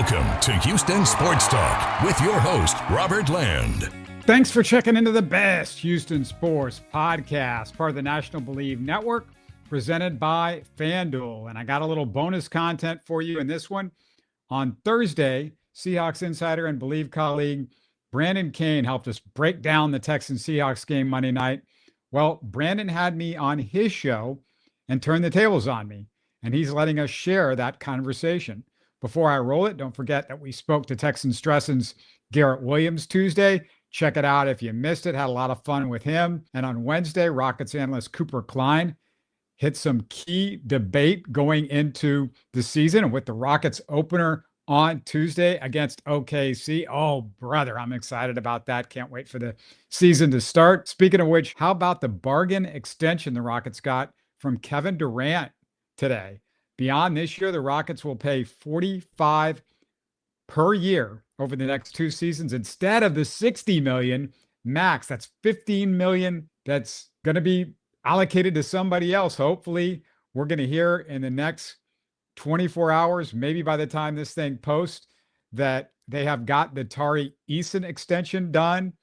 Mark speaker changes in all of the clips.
Speaker 1: Welcome to Houston Sports Talk with your host, Robert Land.
Speaker 2: Thanks for checking into the best Houston sports podcast, part of the National BLeav Network, presented by FanDuel. And I got a little bonus content for you in this one. On Thursday, Seahawks insider and BLeav colleague Brandon Cain helped us break down the Texans-Seahawks game Monday night. Well, Brandon had me on his show and turned the tables on me, and he's letting us share that conversation. Before I roll it, don't forget that we spoke to Texans Stresson's Garrett Williams Tuesday. Check it out if you missed it. Had a lot of fun with him. And on Wednesday, Rockets analyst Cooper Klein hit some key debate going into the season. And with the Rockets opener on Tuesday against OKC, oh, brother, I'm excited about that. Can't wait for the season to start. Speaking of which, how about the bargain extension the Rockets got from Kevin Durant today? Beyond this year, the Rockets will pay $45 per year over the next two seasons instead of the $60 million max. That's $15 million that's going to be allocated to somebody else. Hopefully, we're going to hear in the next 24 hours, maybe by the time this thing posts, that they have got the Tari Eason extension done.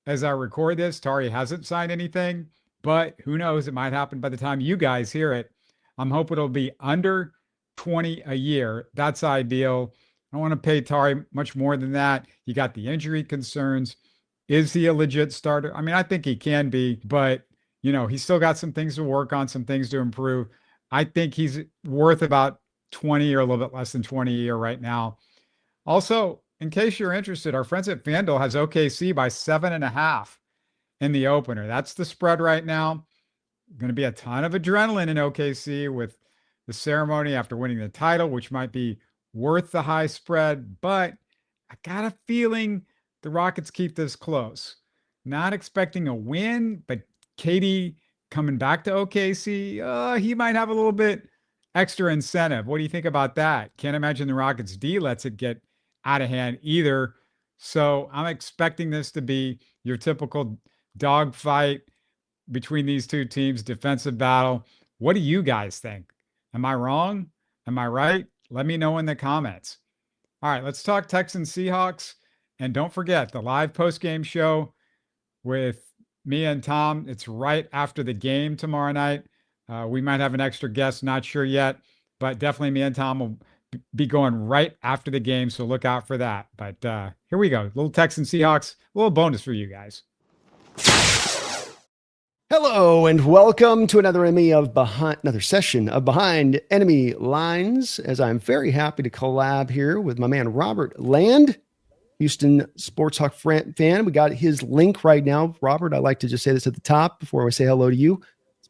Speaker 2: As I record this, Tari hasn't signed anything, but who knows? It might happen by the time you guys hear it. I'm hoping it'll be under 20 a year. That's ideal. I don't want to pay Tari much more than that. You got the injury concerns. Is he a legit starter? I mean, I think he can be, but you know, he's still got some things to work on, some things to improve. I think he's worth about 20 or a little bit less than 20 a year right now. Also, in case you're interested, our friends at FanDuel has OKC by 7.5 in the opener. That's the spread right now. Going to be a ton of adrenaline in OKC with the ceremony after winning the title, which might be worth the high spread. But I got a feeling the Rockets keep this close. Not expecting a win, but KD coming back to OKC, he might have a little bit extra incentive. What do you think about that? Can't imagine the Rockets D lets it get out of hand either. So I'm expecting this to be your typical dogfight between these two teams, defensive battle. What do you guys think? Am I wrong? Am I right? Let me know in the comments. All right, let's talk Texans-Seahawks. And don't forget the live post-game show with me and Tom. It's right after the game tomorrow night. We might have an extra guest, not sure yet, but definitely me and Tom will be going right after the game, so look out for that. But here we go. Little Texans-Seahawks, a little bonus for you guys.
Speaker 3: Hello and welcome to another session of Behind Enemy Lines, as I'm very happy to collab here with my man Robert Land, Houston Sports Talk fan. We got his link right now. Robert, I like to just say this at the top before I say hello to you.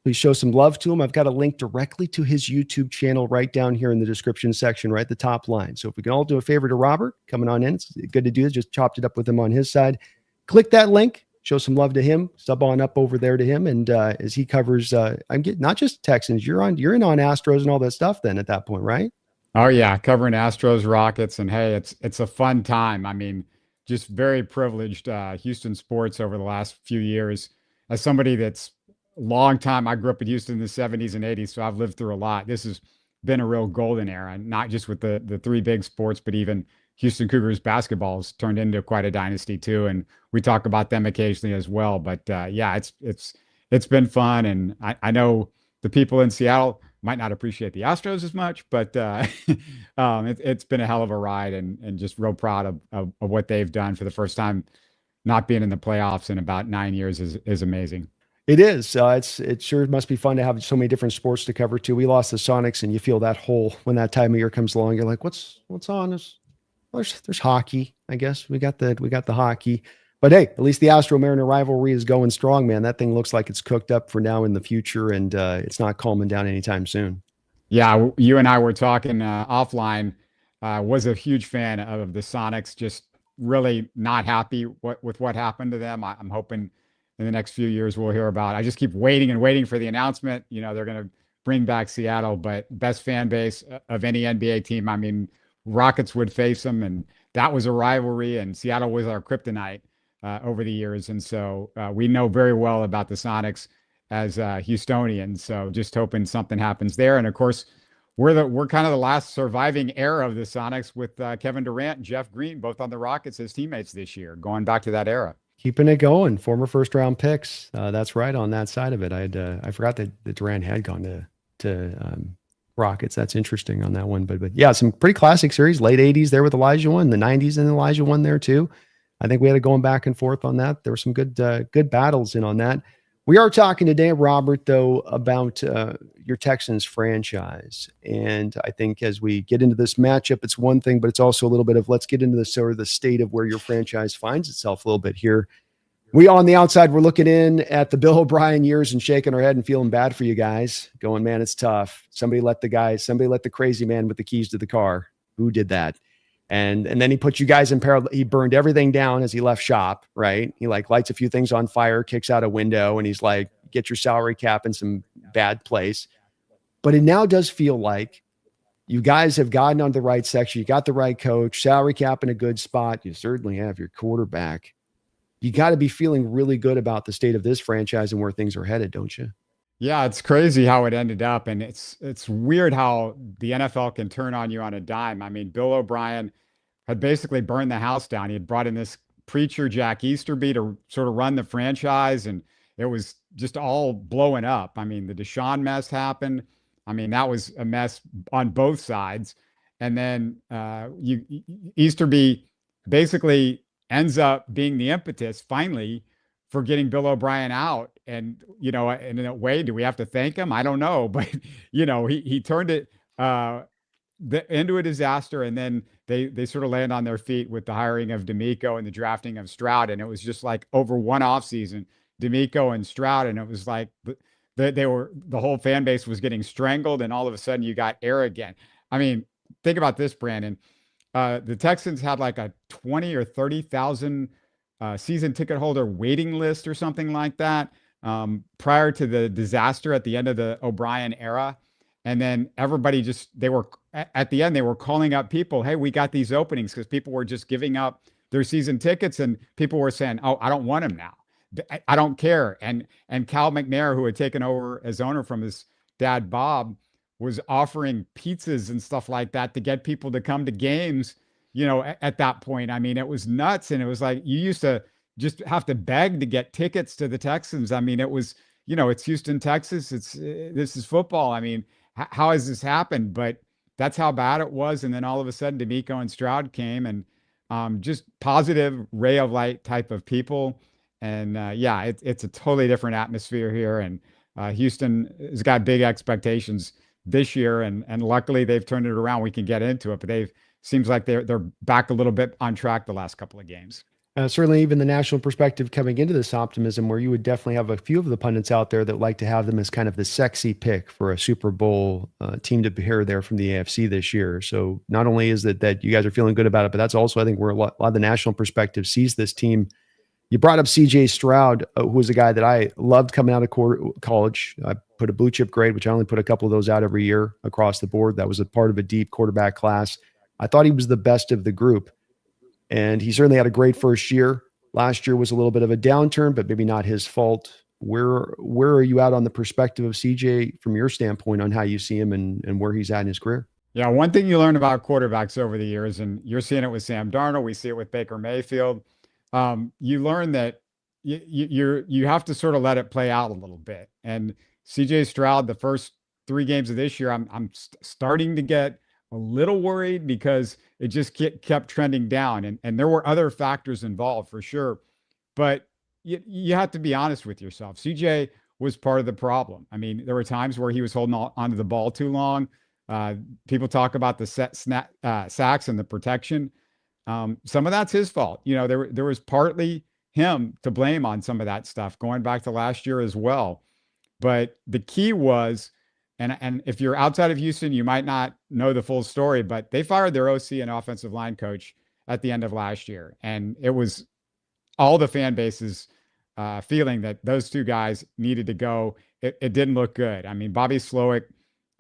Speaker 3: Please show some love to him. I've got a link directly to his YouTube channel right down here in the description section, right at the top line. So if we can all do a favor to Robert coming on in, it's good to do this. Just chopped it up with him on his side. Click that link. Show some love to him. Sub on up over there to him, and as he covers, I'm getting not just Texans. You're in on Astros and all that stuff. Then at that point, right?
Speaker 2: Oh yeah, covering Astros, Rockets, and hey, it's a fun time. I mean, just very privileged. Houston sports over the last few years. As somebody that's a long time, I grew up in Houston in the 70s and 80s, so I've lived through a lot. This has been a real golden era, not just with the three big sports, but even Houston Cougars basketball has turned into quite a dynasty too, and we talk about them occasionally as well. But yeah, it's been fun, and I know the people in Seattle might not appreciate the Astros as much, but it's been a hell of a ride, and just real proud of what they've done for the first time. Not being in the playoffs in about 9 years is amazing.
Speaker 3: It is. It sure must be fun to have so many different sports to cover too. We lost the Sonics, and you feel that hole when that time of year comes along. You're like, what's on? There's hockey, I guess. We got the hockey, but hey, at least the Astro Mariner rivalry is going strong, man. That thing looks like it's cooked up for now in the future, and it's not calming down anytime soon.
Speaker 2: Yeah, you and I were talking offline. Was a huge fan of the Sonics. Just really not happy with what happened to them. I'm hoping in the next few years we'll hear about it. I just keep waiting and waiting for the announcement. You know, they're going to bring back Seattle, but best fan base of any NBA team. I mean, Rockets would face them, and that was a rivalry, and Seattle was our kryptonite over the years. And so we know very well about the Sonics as Houstonians. So just hoping something happens there. And of course, we're kind of the last surviving era of the Sonics with Kevin Durant and Jeff Green, both on the Rockets as teammates this year, going back to that era.
Speaker 3: Keeping it going. Former first round picks. That's right on that side of it. I forgot that Durant had gone to Rockets. That's interesting on that one. But yeah, some pretty classic series. Late 80s there with Elijah one, the 90s and Elijah one there too. I think we had it going back and forth on that. There were some good battles in on that. We are talking today, Robert, though, about your Texans franchise. And I think as we get into this matchup, it's one thing, but it's also a little bit of let's get into the sort of the state of where your franchise finds itself a little bit here. We on the outside, we're looking in at the Bill O'Brien years and shaking our head and feeling bad for you guys, going, man, it's tough. Somebody let the crazy man with the keys to the car. Who did that? And then he put you guys in peril. He burned everything down as he left shop, right? He like lights a few things on fire, kicks out a window, and he's like, get your salary cap in some bad place. But it now does feel like you guys have gotten on the right section. You got the right coach, salary cap in a good spot. You certainly have your quarterback. You got to be feeling really good about the state of this franchise and where things are headed, don't you?
Speaker 2: Yeah, it's crazy how it ended up, and it's weird how the NFL can turn on you on a dime. I mean, Bill O'Brien had basically burned the house down. He had brought in this preacher, Jack Easterby, to sort of run the franchise, and it was just all blowing up. I mean, the Deshaun mess happened. I mean, that was a mess on both sides. And then Easterby basically ends up being the impetus finally for getting Bill O'Brien out. And, in a way, do we have to thank him? I don't know. But, he turned it into a disaster. And then they sort of land on their feet with the hiring of D'Amico and the drafting of Stroud. And it was just like over one offseason, D'Amico and Stroud. And it was like the whole fan base was getting strangled. And all of a sudden you got air again. I mean, think about this, Brandon. The Texans had like a 20 or 30,000 season ticket holder waiting list or something like that prior to the disaster at the end of the O'Brien era. And then everybody at the end, they were calling up people. Hey, we got these openings, because people were just giving up their season tickets, and people were saying, oh, I don't want them now. I don't care. And Cal McNair, who had taken over as owner from his dad, Bob, was offering pizzas and stuff like that to get people to come to games, at that point. I mean, it was nuts. And it was like, you used to just have to beg to get tickets to the Texans. I mean, it was, it's Houston, Texas. This is football. I mean, how has this happened? But that's how bad it was. And then all of a sudden, D'Amico and Stroud came, and just positive ray of light type of people. And it's a totally different atmosphere here. And Houston has got big expectations this year, and luckily they've turned it around. We can get into it, but seems like they're back a little bit on track the last couple of games.
Speaker 3: Certainly, even the national perspective coming into this optimism, where you would definitely have a few of the pundits out there that like to have them as kind of the sexy pick for a Super Bowl team to pair there from the AFC this year. So not only is it that you guys are feeling good about it, but that's also, I think, where a lot of the national perspective sees this team. You brought up CJ Stroud, who was a guy that I loved coming out of college. I put a blue chip grade, which I only put a couple of those out every year across the board. That was a part of a deep quarterback class. I thought he was the best of the group. And he certainly had a great first year. Last year was a little bit of a downturn, but maybe not his fault. Where are you at on the perspective of CJ from your standpoint on how you see him and where he's at in his career?
Speaker 2: Yeah, one thing you learn about quarterbacks over the years, and you're seeing it with Sam Darnold, we see it with Baker Mayfield. You learn that you have to sort of let it play out a little bit. And CJ Stroud, the first 3 games of this year, I'm starting to get a little worried, because it just kept trending down, and there were other factors involved for sure. But you have to be honest with yourself. CJ was part of the problem. I mean, there were times where he was holding onto the ball too long. People talk about the sacks and the protection. Some of that's his fault. There was partly him to blame on some of that stuff going back to last year as well. But the key was, and if you're outside of Houston, you might not know the full story, but they fired their OC and offensive line coach at the end of last year. And it was all the fan base's feeling that those 2 guys needed to go. It didn't look good. I mean, Bobby Slowick,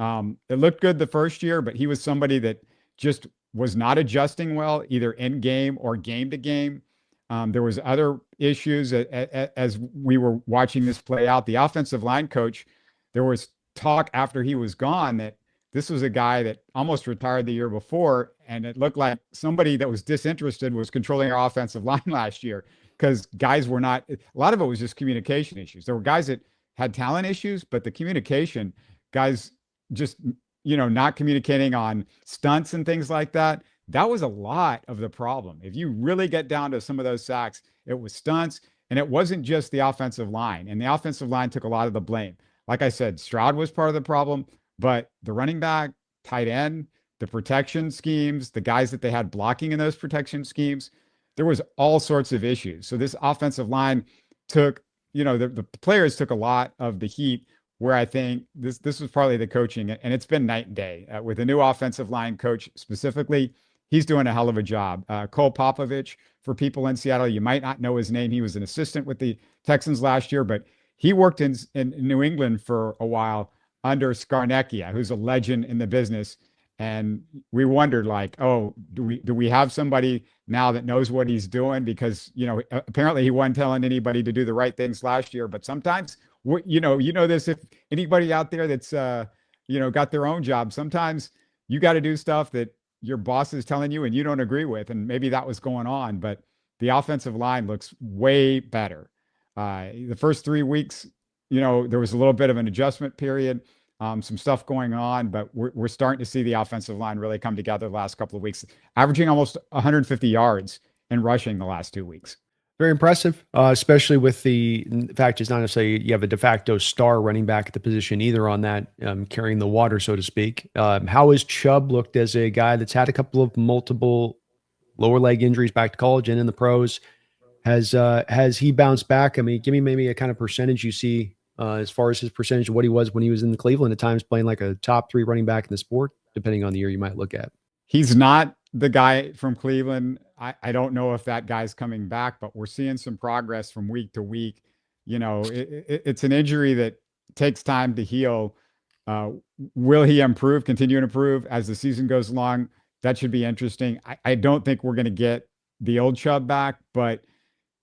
Speaker 2: it looked good the first year, but he was somebody that just was not adjusting well, either in game or game to game. There was other issues as we were watching this play out. The offensive line coach, there was talk after he was gone that this was a guy that almost retired the year before, and it looked like somebody that was disinterested was controlling our offensive line last year because guys were not. A lot of it was just communication issues. There were guys that had talent issues, but the communication, guys just not communicating on stunts and things like that. That was a lot of the problem. If you really get down to some of those sacks, it was stunts, and it wasn't just the offensive line. And the offensive line took a lot of the blame. Like I said, Stroud was part of the problem, but the running back, tight end, the protection schemes, the guys that they had blocking in those protection schemes, there was all sorts of issues. So this offensive line took, the players took a lot of the heat, where I think this was partly the coaching, and it's been night and day with the new offensive line coach specifically. He's doing a hell of a job. Cole Popovich, for people in Seattle, you might not know his name. He was an assistant with the Texans last year, but he worked in New England for a while under Scarnecchia, who's a legend in the business. And we wondered, like, oh, do we have somebody now that knows what he's doing? Because, apparently he wasn't telling anybody to do the right things last year. But sometimes, this, if anybody out there that's, got their own job, sometimes you got to do stuff that your boss is telling you and you don't agree with. And maybe that was going on, but the offensive line looks way better. The first 3 weeks, there was a little bit of an adjustment period, some stuff going on, but we're starting to see the offensive line really come together the last couple of weeks, averaging almost 150 yards and rushing the last 2 weeks.
Speaker 3: Very impressive, especially with the fact it's not necessarily you have a de facto star running back at the position either on that, carrying the water, so to speak. How has Chubb looked as a guy that's had a couple of multiple lower leg injuries back to college and in the pros? Has he bounced back? I mean, give me maybe a kind of percentage you see as far as his percentage of what he was when he was in Cleveland at times, playing like a top 3 running back in the sport, depending on the year you might look at.
Speaker 2: He's not the guy from Cleveland. I don't know if that guy's coming back, but we're seeing some progress from week to week. It's an injury that takes time to heal. Will he continue to improve as the season goes along? That should be interesting. I don't think we're going to get the old Chubb back, but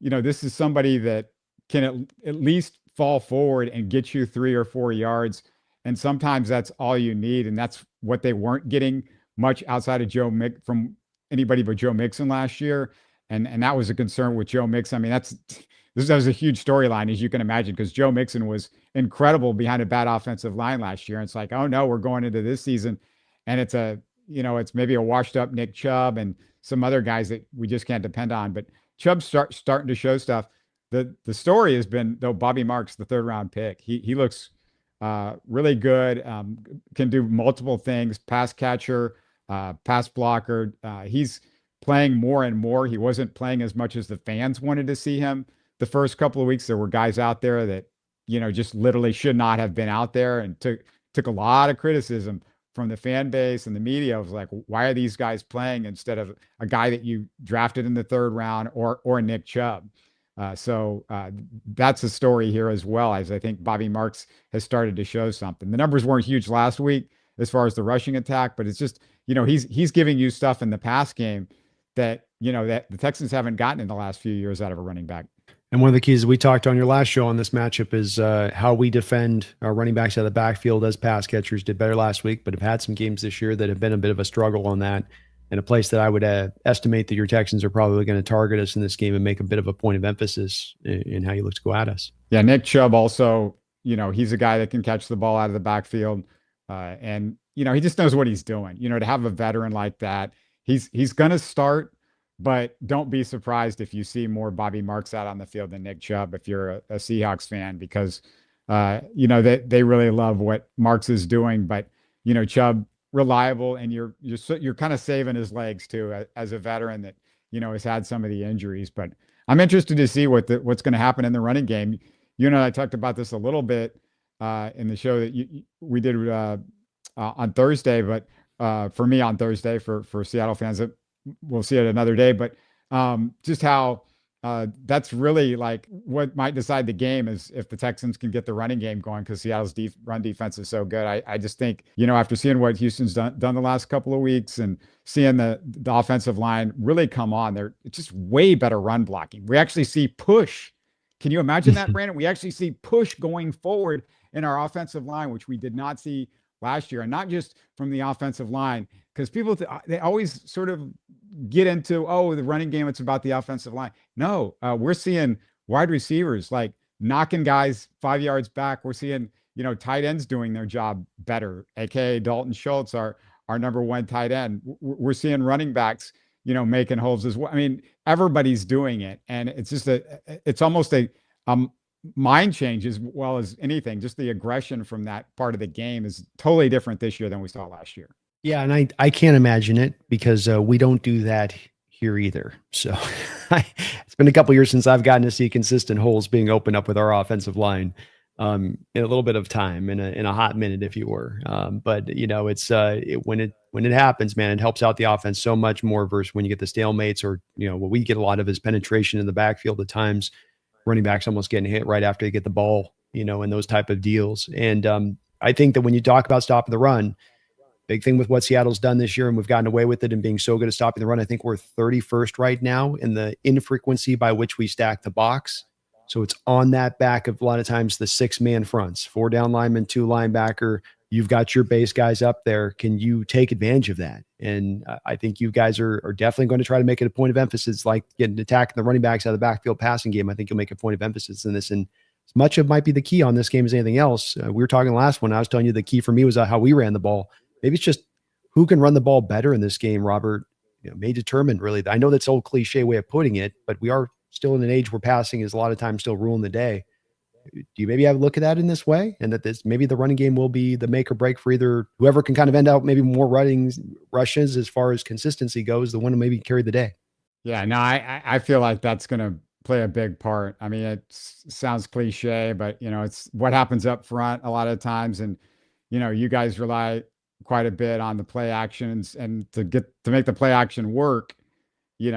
Speaker 2: this is somebody that can at least fall forward and get you 3 or 4 yards. And sometimes that's all you need. And that's what they weren't getting much outside of from anybody but Joe Mixon last year. And that was a concern with Joe Mixon. I mean, that was a huge storyline, as you can imagine, because Joe Mixon was incredible behind a bad offensive line last year. And it's like, oh no, we're going into this season. And it's maybe a washed up Nick Chubb and some other guys that we just can't depend on. But Chubb's starting to show stuff. The story has been, though, Bobby Marks, the 3rd round pick. He looks really good, can do multiple things, pass catcher, pass blocker. He's playing more and more. He wasn't playing as much as the fans wanted to see him. The first couple of weeks, there were guys out there that, just literally should not have been out there, and took a lot of criticism from the fan base and the media. It was like, why are these guys playing instead of a guy that you drafted in the 3rd round or Nick Chubb? So that's a story here as well, as I think Bobby Marks has started to show something. The numbers weren't huge last week as far as the rushing attack, but it's just, he's giving you stuff in the pass game that, that the Texans haven't gotten in the last few years out of a running back.
Speaker 3: And one of the keys that we talked on your last show on this matchup is how we defend our running backs out of the backfield as pass catchers. Did better last week, but have had some games this year that have been a bit of a struggle on that. And a place that I would estimate that your Texans are probably going to target us in this game and make a bit of a point of emphasis in how you look to go at us.
Speaker 2: Yeah, Nick Chubb also, he's a guy that can catch the ball out of the backfield. And, he just knows what he's doing. To have a veteran like that, he's going to start, but don't be surprised if you see more Bobby Marks out on the field than Nick Chubb if you're a Seahawks fan, because, they really love what Marks is doing. But, Chubb, reliable, and you're kind of saving his legs too, as a veteran that has had some of the injuries. But I'm interested to see what's going to happen in the running game. I talked about this a little bit in the show that we did on Thursday, but for me on Thursday, for Seattle fans, that we'll see it another day. But just how that's really like what might decide the game is if the Texans can get the running game going, because Seattle's run defense is so good. I just think, after seeing what Houston's done the last couple of weeks and seeing the offensive line really come on, they're just way better run blocking. We actually see push. Can you imagine that, Brandon? We actually see push going forward in our offensive line, which we did not see last year, and not just from the offensive line, because people they always sort of get into, oh, the running game, it's about the offensive line. No, we're seeing wide receivers like knocking guys 5 yards back. We're seeing, tight ends doing their job better, aka Dalton Schultz, our number one tight end. We're seeing running backs, making holes as well. I mean, everybody's doing it, and it's almost a mind change as well as anything. Just the aggression from that part of the game is totally different this year than we saw last year.
Speaker 3: Yeah, and I can't imagine it because we don't do that here either. So it's been a couple years since I've gotten to see consistent holes being opened up with our offensive line in a little bit of time, in a hot minute, if you were. But it's when it happens, man, it helps out the offense so much more versus when you get the stalemates, or what we get a lot of is penetration in the backfield at times. Running backs almost getting hit right after they get the ball, and those type of deals. And I think that when you talk about stopping the run, big thing with what Seattle's done this year, and we've gotten away with it and being so good at stopping the run. I think we're 31st right now in the infrequency by which we stack the box. So it's on that back of a lot of times the 6-man fronts, 4 down linemen, 2 linebacker. You've got your base guys up there. Can you take advantage of that? And I think you guys are definitely going to try to make it a point of emphasis, like getting attacking the running backs out of the backfield passing game. I think you'll make a point of emphasis in this. And as much of might be the key on this game as anything else. We were talking last one. I was telling you the key for me was how we ran the ball. Maybe it's just who can run the ball better in this game, Robert, may determine really. I know that's old cliche way of putting it, but we are still in an age where passing is a lot of times still ruling the day. Do you maybe have a look at that in this way? And that this maybe the running game will be the make or break for either whoever can kind of end out maybe more rushes as far as consistency goes, the one to maybe carry the day.
Speaker 2: Yeah, no, I feel like that's going to play a big part. I mean, it sounds cliche, but it's what happens up front a lot of times. And, you guys rely quite a bit on the play actions, and to make the play action work, you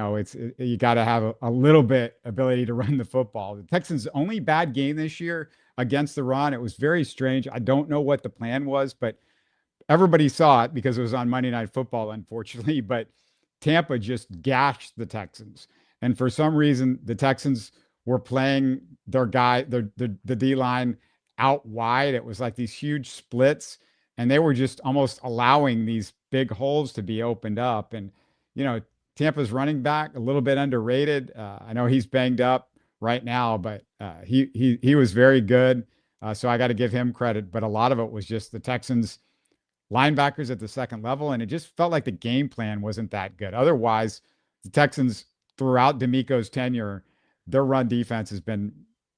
Speaker 2: got to have a little bit ability to run the football. The Texans' only bad game this year against the run. It was very strange. I don't know what the plan was, but everybody saw it because it was on Monday Night Football, unfortunately. But Tampa just gashed the Texans, and for some reason, the Texans were playing their guy, the D line out wide. It was like these huge splits, and they were just almost allowing these big holes to be opened up. And Tampa's running back, a little bit underrated. I know he's banged up right now, but he was very good. So I got to give him credit. But a lot of it was just the Texans linebackers at the second level, and it just felt like the game plan wasn't that good. Otherwise, the Texans throughout D'Amico's tenure, their run defense has been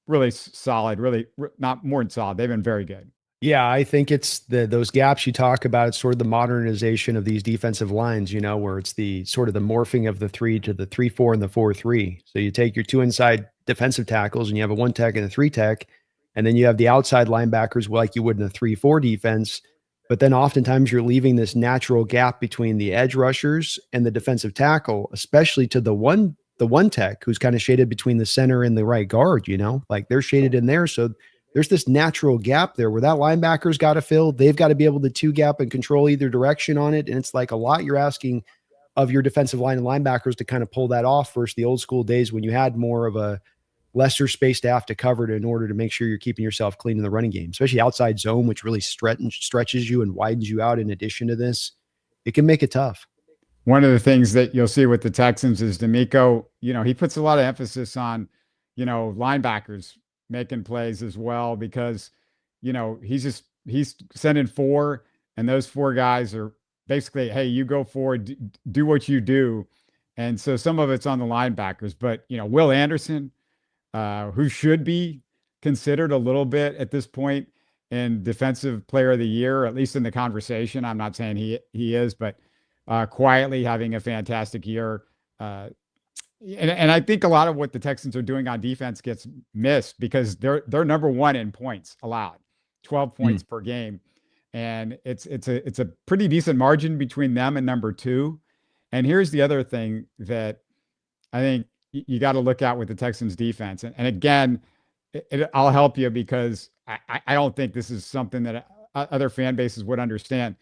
Speaker 2: really solid, really not more than solid. They've been very good.
Speaker 3: Yeah, I think it's those gaps you talk about. It's sort of the modernization of these defensive lines, where it's the sort of the morphing of the 3 to the 3-4 and the 4-3. So you take your 2 inside defensive tackles and you have a 1 tech and a 3 tech, and then you have the outside linebackers like you would in a 3-4 defense. But then oftentimes you're leaving this natural gap between the edge rushers and the defensive tackle, especially to the one tech who's kind of shaded between the center and the right guard, like they're shaded in there. So there's this natural gap there where that linebacker's got to fill. They've got to be able to 2-gap and control either direction on it. And it's like a lot you're asking of your defensive line and linebackers to kind of pull that off versus the old school days when you had more of a lesser space to have to cover in order to make sure you're keeping yourself clean in the running game, especially outside zone, which really stretches you and widens you out. In addition to this, it can make it tough.
Speaker 2: One of the things that you'll see with the Texans is D'Amico, he puts a lot of emphasis on, linebackers making plays as well, because he's sending 4, and those 4 guys are basically, hey, you go forward, do what you do. And so some of it's on the linebackers, but Will Anderson, who should be considered a little bit at this point in defensive player of the year, at least in the conversation. I'm not saying he is, but quietly having a fantastic year. And I think a lot of what the Texans are doing on defense gets missed because they're number 1 in points allowed, 12 points per game. And it's a pretty decent margin between them and number 2. And here's the other thing that I think you got to look at with the Texans defense. And again, I'll help you because I don't think this is something that other fan bases would understand.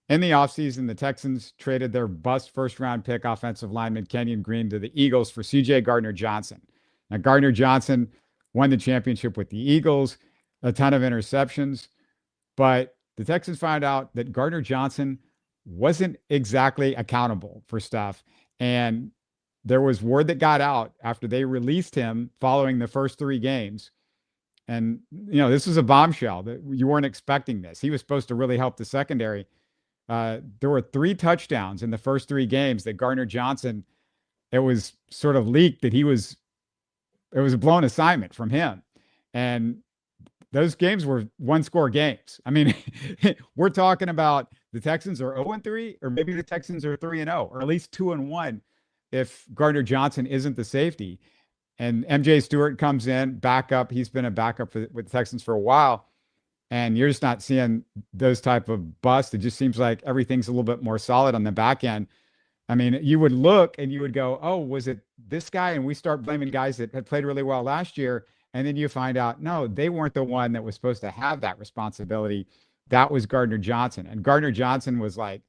Speaker 2: In the offseason, the Texans traded their bust first-round pick offensive lineman Kenyon Green to the Eagles for C.J. Gardner-Johnson. Now, Gardner-Johnson won the championship with the Eagles, a ton of interceptions, but the Texans found out that Gardner Johnson wasn't exactly accountable for stuff. And there was word that got out after they released him following the first 3 games. And, this was a bombshell that you weren't expecting this. He was supposed to really help the secondary. There were 3 touchdowns in the first 3 games that Gardner Johnson, it was sort of leaked that it was a blown assignment from him. And those games were 1-score games. I mean, we're talking about the Texans are 0-3, or maybe the Texans are 3-0, or at least 2-1 if Gardner Johnson isn't the safety. And MJ Stewart comes in, backup. He's been a backup with the Texans for a while. And you're just not seeing those type of busts. It just seems like everything's a little bit more solid on the back end. I mean, you would look and you would go, oh, was it this guy? And we start blaming guys that had played really well last year. And then you find out, no, they weren't the one that was supposed to have that responsibility. That was Gardner Johnson. And Gardner Johnson was like,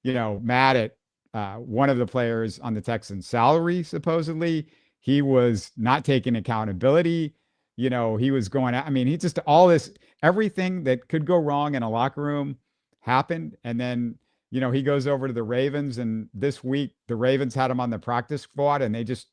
Speaker 2: mad at one of the players on the Texans' salary, supposedly. He was not taking accountability. He was going out. I mean, he just everything that could go wrong in a locker room happened. And then, he goes over to the Ravens. And this week, the Ravens had him on the practice squad and they just,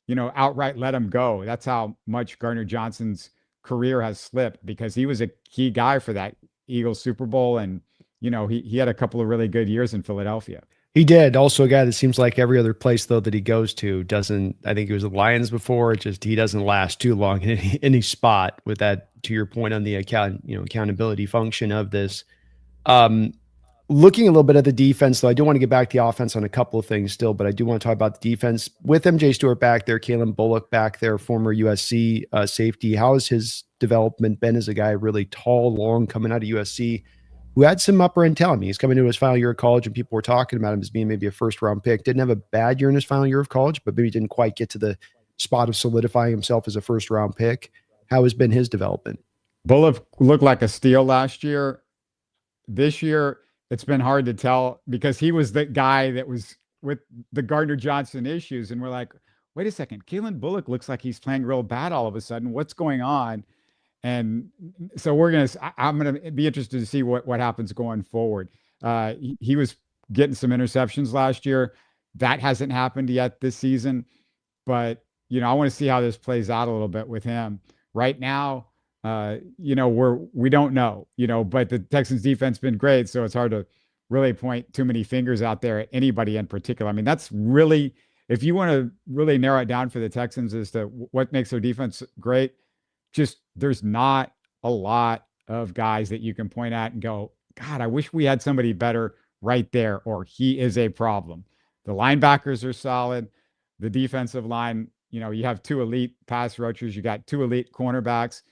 Speaker 2: outright let him go. That's how much Gardner Johnson's career has slipped, because he was a key guy for that Eagles Super Bowl. And, he had a couple of really good years in Philadelphia.
Speaker 3: He did. Also a guy that seems like every other place, though, that he goes to doesn't, I think he was the Lions before, he doesn't last too long in any spot with that, to your point on the accountability function of this. Looking a little bit at the defense, though, I do want to get back to the offense on a couple of things still, but I do want to talk about the defense with MJ Stewart back there, Cain Bullock back there, former USC safety. How has his development been as a guy really tall, long, coming out of USC, who had some upper end talent? He's coming into his final year of college and people were talking about him as being maybe a first-round pick. Didn't have a bad year in his final year of college, but maybe didn't quite get to the spot of solidifying himself as a first-round pick. How has been his development?
Speaker 2: Bullock looked like a steal last year. This year, it's been hard to tell because he was the guy that was with the Gardner Johnson issues. And we're like, wait a second, Cain Bullock looks like he's playing real bad all of a sudden. What's going on? And so I'm going to be interested to see what happens going forward. He was getting some interceptions last year. That hasn't happened yet this season, but I want to see how this plays out a little bit with him. Right now, we don't know, but the Texans defense been great. So it's hard to really point too many fingers out there at anybody in particular. I mean, that's really, if you want to really narrow it down for the Texans as to what makes their defense great, just there's not a lot of guys that you can point at and go, God, I wish we had somebody better right there, or he is a problem. The linebackers are solid. The defensive line, you have 2 elite pass rushers, you got 2 elite cornerbacks,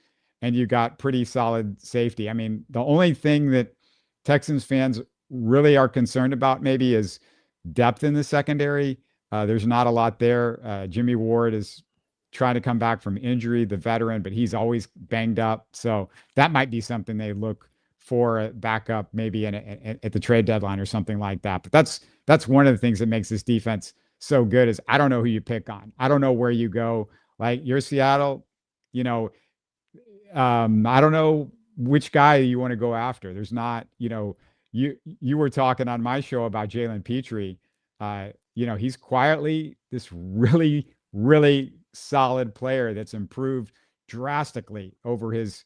Speaker 2: and you got pretty solid safety. I mean, the only thing that Texans fans really are concerned about maybe is depth in the secondary. There's not a lot there. Jimmy Ward is trying to come back from injury, the veteran, but he's always banged up. So that might be something they look for a backup maybe at the trade deadline or something like that. But that's one of the things that makes this defense so good is I don't know who you pick on. I don't know where you go. Like you're Seattle, I don't know which guy you want to go after. There's not, you were talking on my show about Jalen Petrie. He's quietly this really, really solid player that's improved drastically over his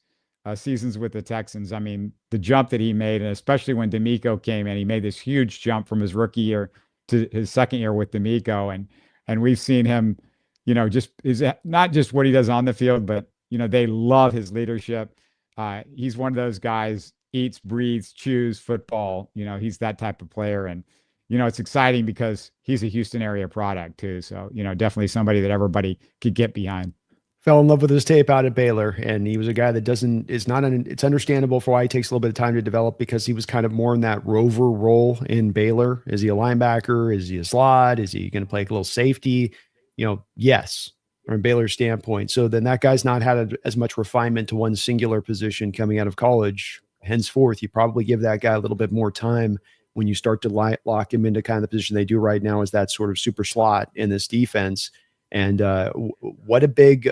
Speaker 2: seasons with the Texans. I mean, the jump that he made, and especially when D'Amico came in, he made this huge jump from his rookie year to his second year with D'Amico. And we've seen him, just is not just what he does on the field, but, they love his leadership. He's one of those guys, eats, breathes, chews football. He's that type of player. And, it's exciting because he's a Houston area product too. So, definitely somebody that everybody could get behind.
Speaker 3: Fell in love with his tape out at Baylor, and he was a guy that it's understandable for why he takes a little bit of time to develop, because he was kind of more in that rover role in Baylor. Is he a linebacker? Is he a slot? Is he going to play a little safety? Yes, from Baylor's standpoint. So then that guy's not had as much refinement to one singular position coming out of college. Henceforth, you probably give that guy a little bit more time when you start to lock him into kind of the position they do right now, is that sort of super slot in this defense. And what a big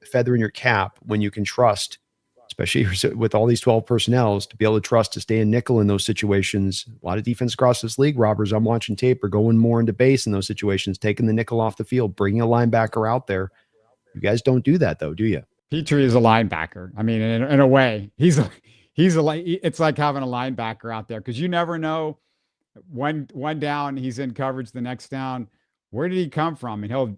Speaker 3: feather in your cap when you can trust especially with all these 12 personnels, to be able to trust to stay in nickel in those situations. A lot of defense across this league, Robbers, I'm watching tape, are going more into base in those situations, taking the nickel off the field, bringing a linebacker out there. You guys don't do that, though, do you?
Speaker 2: Petrie is a linebacker. I mean, in a way, it's like having a linebacker out there, because you never know, one down, he's in coverage, the next down, where did he come from? And he'll,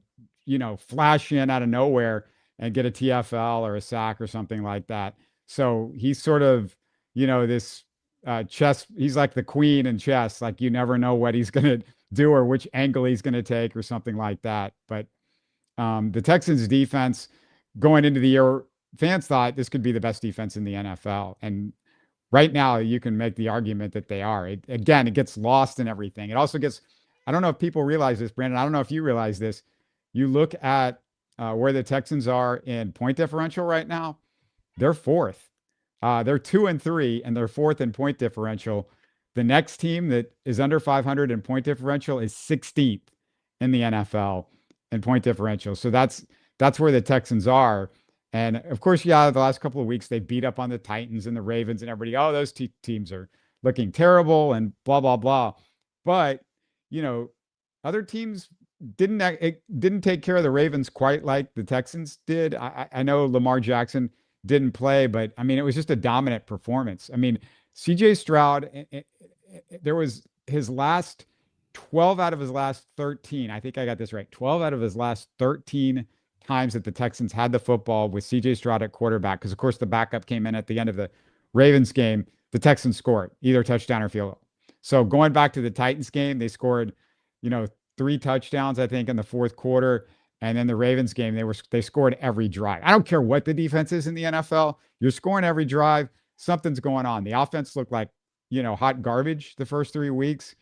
Speaker 2: flash in out of nowhere and get a TFL or a sack or something like that. So he's sort of, this chess. He's like the queen in chess. Like, you never know what he's going to do or which angle he's going to take or something like that. But the Texans defense going into the year, fans thought this could be the best defense in the NFL. And right now you can make the argument that they are. It gets lost in everything. It also gets, I don't know if people realize this, Brandon. I don't know if you realize this. You look at where the Texans are in point differential right now. They're fourth. They're 2-3, and they're fourth in point differential. The next team that is under 500 in point differential is 16th in the NFL in point differential. So that's where the Texans are. And of course, the last couple of weeks they beat up on the Titans and the Ravens and everybody. Oh, those teams are looking terrible and blah, blah, blah. But, other teams didn't take care of the Ravens quite like the Texans did. I know Lamar Jackson didn't play, but I mean, it was just a dominant performance. I mean, CJ Stroud, there was his last 12 out of his last 13. I think I got this right. 12 out of his last 13 times that the Texans had the football with CJ Stroud at quarterback, because of course the backup came in at the end of the Ravens game, the Texans scored either touchdown or field goal. So going back to the Titans game, they scored, 3 touchdowns, I think, in the fourth quarter. And then the Ravens game, they scored every drive. I don't care what the defense is in the NFL. You're scoring every drive. Something's going on. The offense looked like, hot garbage the first 3 weeks.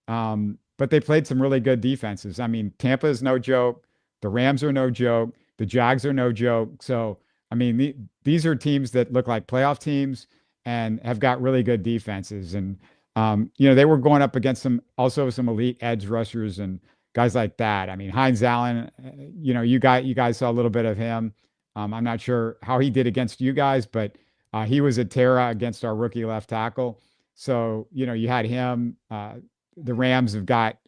Speaker 2: But they played some really good defenses. I mean, Tampa is no joke. The Rams are no joke. The Jags are no joke. So, I mean, these are teams that look like playoff teams and have got really good defenses. And, they were going up against some elite edge rushers and guys like that. I mean, Hines Allen, you guys saw a little bit of him. I'm not sure how he did against you guys, but he was a terror against our rookie left tackle. So, you had him. The Rams have got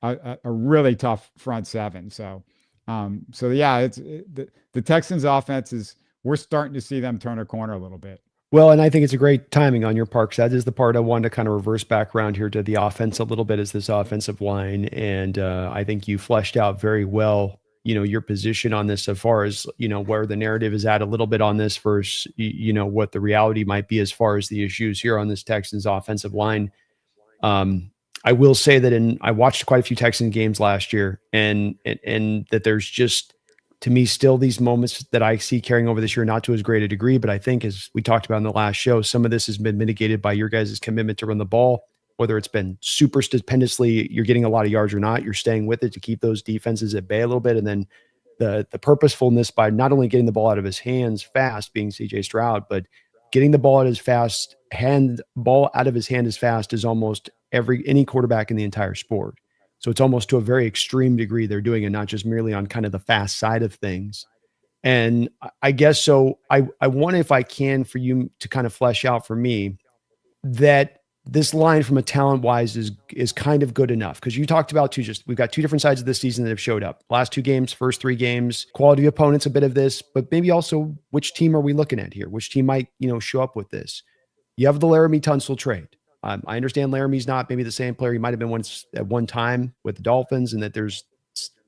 Speaker 2: a really tough front seven. So, it's the Texans offense we're starting to see them turn a corner a little bit.
Speaker 3: Well, and I think it's a great timing on your part, because that is the part I wanted to kind of reverse back around here to the offense a little bit, is this offensive line. And I think you fleshed out very well, your position on this, so far as, where the narrative is at a little bit on this versus, what the reality might be as far as the issues here on this Texans offensive line. I will say that I watched quite a few Texan games last year, and that there's just, to me, still these moments that I see carrying over this year, not to as great a degree, but I think, as we talked about in the last show, some of this has been mitigated by your guys' commitment to run the ball, whether it's been super stupendously, you're getting a lot of yards or not, you're staying with it to keep those defenses at bay a little bit. And then the purposefulness by not only getting the ball out of his hands fast, being CJ Stroud, but getting the ball out of his hand as fast as almost any quarterback in the entire sport. So it's almost to a very extreme degree they're doing it, not just merely on kind of the fast side of things. And I guess so I want, if I can, for you to kind of flesh out for me that this line from a talent wise is kind of good enough. Because you talked about we've got 2 different sides of the season that have showed up. Last 2 games, first 3 games, quality of opponents, a bit of this, but maybe also which team are we looking at here? Which team might, show up with this? You have the Laramie Tunsil trade. I understand Laramie's not maybe the same player he might have been once at one time with the Dolphins, and that there's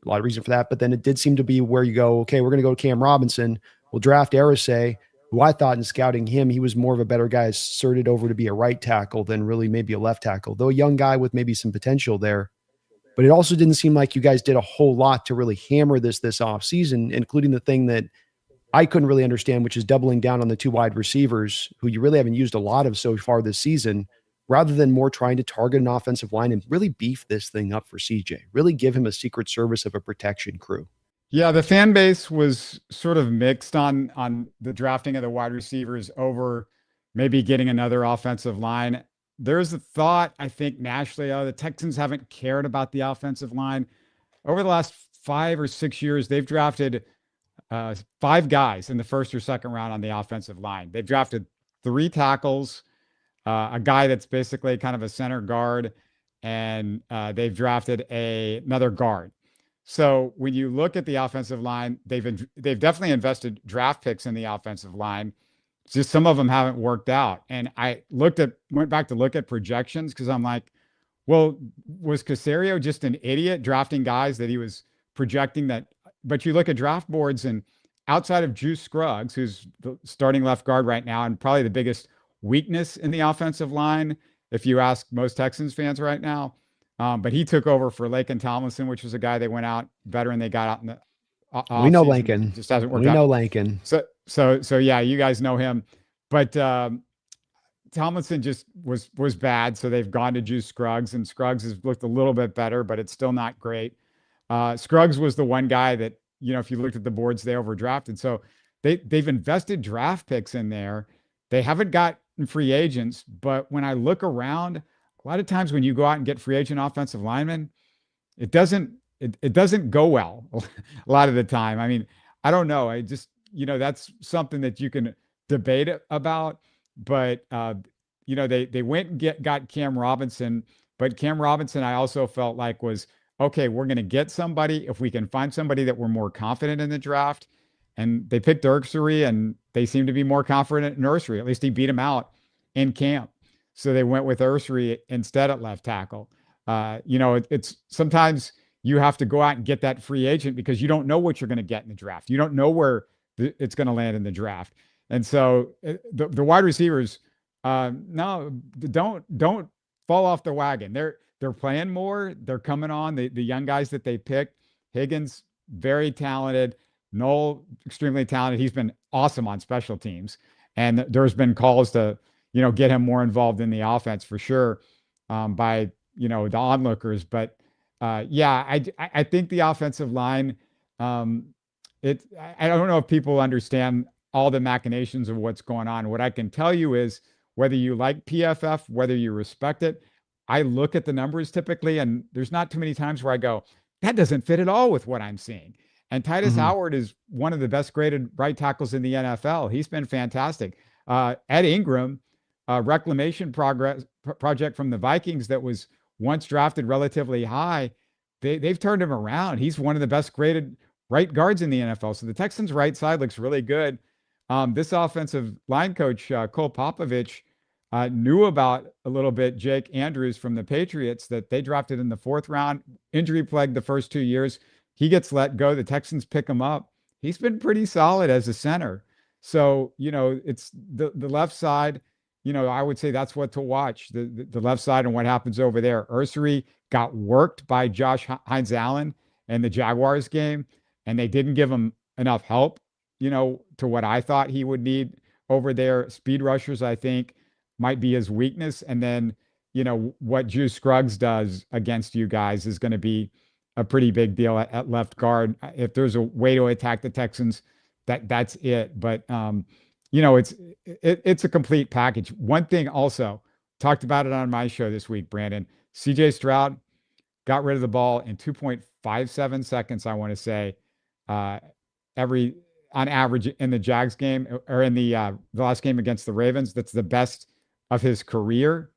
Speaker 3: a lot of reason for that. But then it did seem to be where you go, okay, we're going to go to Cam Robinson. We'll draft Arcee, who I thought in scouting him, he was more of a better guy sorted over to be a right tackle than really maybe a left tackle, though a young guy with maybe some potential there. But it also didn't seem like you guys did a whole lot to really hammer this offseason, including the thing that I couldn't really understand, which is doubling down on the 2 wide receivers who you really haven't used a lot of so far this season, rather than more trying to target an offensive line and really beef this thing up for CJ, really give him a secret service of a protection crew.
Speaker 2: Yeah, the fan base was sort of mixed on the drafting of the wide receivers over maybe getting another offensive line. There's a thought, I think, nationally, the Texans haven't cared about the offensive line. Over the last 5 or 6 years, they've drafted 5 guys in the first or second round on the offensive line. They've drafted 3 tackles, a guy that's basically kind of a center guard, and they've drafted another guard. So when you look at the offensive line, they've definitely invested draft picks in the offensive line. Just some of them haven't worked out. And I went back to look at projections because I'm like, well, was Caserio just an idiot drafting guys that he was projecting that? But you look at draft boards, and outside of Juice Scruggs, who's the starting left guard right now and probably the biggest weakness in the offensive line, if you ask most Texans fans right now. But he took over for Laken Tomlinson, which was a guy they went out, veteran they got out in the
Speaker 3: we know Laken.
Speaker 2: Just hasn't worked
Speaker 3: out. We know Laken.
Speaker 2: So yeah, you guys know him. But Tomlinson just was bad, so they've gone to Juice Scruggs, and Scruggs has looked a little bit better, but it's still not great. Scruggs was the one guy that, if you looked at the boards, they overdrafted. So they've invested draft picks in there. They haven't got free agents, but when I look around, a lot of times when you go out and get free agent offensive linemen, it doesn't go well a lot of the time. I mean, I don't know. I just, that's something that you can debate about, but they went and got Cam Robinson, but Cam Robinson, I also felt like was, okay, we're going to get somebody if we can find somebody that we're more confident in the draft. And they picked Ursery, and they seem to be more confident in Ursery. At least he beat him out in camp. So they went with Ursery instead at left tackle. It's sometimes you have to go out and get that free agent because you don't know what you're going to get in the draft. You don't know where it's going to land in the draft. And so the wide receivers, no, don't fall off the wagon. They're playing more. They're coming on. The young guys that they picked, Higgins, very talented. Noel, extremely talented. He's been awesome on special teams. And there's been calls to, get him more involved in the offense for sure by, the onlookers. But I think the offensive line, I don't know if people understand all the machinations of what's going on. What I can tell you is whether you like PFF, whether you respect it, I look at the numbers typically, and there's not too many times where I go, that doesn't fit at all with what I'm seeing. And Titus Howard is one of the best graded right tackles in the NFL. He's been fantastic. Ed Ingram, reclamation project from the Vikings that was once drafted relatively high, they've turned him around. He's one of the best graded right guards in the NFL. So the Texans' right side looks really good. This offensive line coach, Cole Popovich, knew about a little bit Jake Andrews from the Patriots that they drafted in the 4th round, injury plagued the first 2 years. He gets let go. The Texans pick him up. He's been pretty solid as a center. So, it's the left side, I would say that's what to watch, the left side and what happens over there. Ursery got worked by Josh Hines Allen in the Jaguars game, and they didn't give him enough help, to what I thought he would need over there. Speed rushers, I think, might be his weakness. And then, what Juice Scruggs does against you guys is going to be a pretty big deal at left guard. If there's a way to attack the Texans, that's it. But, it's a complete package. One thing also, talked about it on my show this week, Brandon, CJ Stroud got rid of the ball in 2.57 seconds, I want to say, on average in the Jags game, or in the last game against the Ravens. That's the best of his career.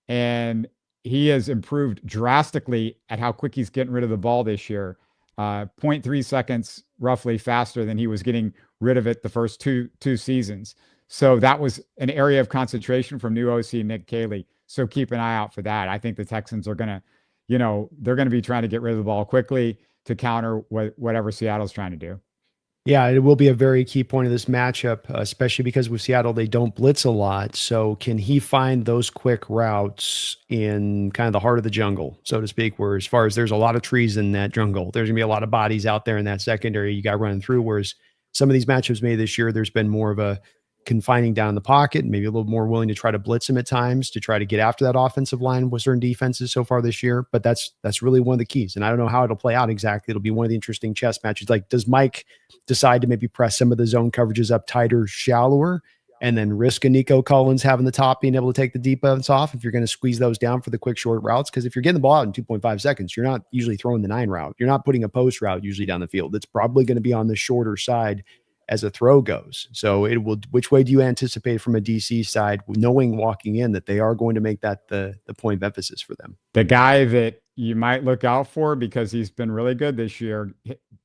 Speaker 2: And he has improved drastically at how quick he's getting rid of the ball this year. 0.3 seconds roughly faster than he was getting rid of it the first two seasons. So that was an area of concentration from new OC Nick Caley. So keep an eye out for that. I think the Texans are going to, they're going to be trying to get rid of the ball quickly to counter whatever Seattle's trying to do.
Speaker 3: Yeah, it will be a very key point of this matchup, especially because with Seattle, they don't blitz a lot. So can he find those quick routes in kind of the heart of the jungle, so to speak, where as far as there's a lot of trees in that jungle, there's going to be a lot of bodies out there in that secondary you got running through, whereas some of these matchups made this year, there's been more of a confining down in the pocket, maybe a little more willing to try to blitz him at times to try to get after that offensive line with certain defenses so far this year. But that's really one of the keys. And I don't know how it'll play out exactly. It'll be one of the interesting chess matches. Like, does Mike decide to maybe press some of the zone coverages up tighter, shallower? and then risk a Nico Collins having the top, being able to take the defense off if you're going to squeeze those down for the quick short routes. Because if you're getting the ball out in 2.5 seconds, you're not usually throwing the 9 route. You're not putting a post route usually down the field. It's probably going to be on the shorter side as a throw goes. So it will. Which way do you anticipate from a DC side, knowing walking in that they are going to make that the point of emphasis for them?
Speaker 2: The guy that you might look out for, because he's been really good this year,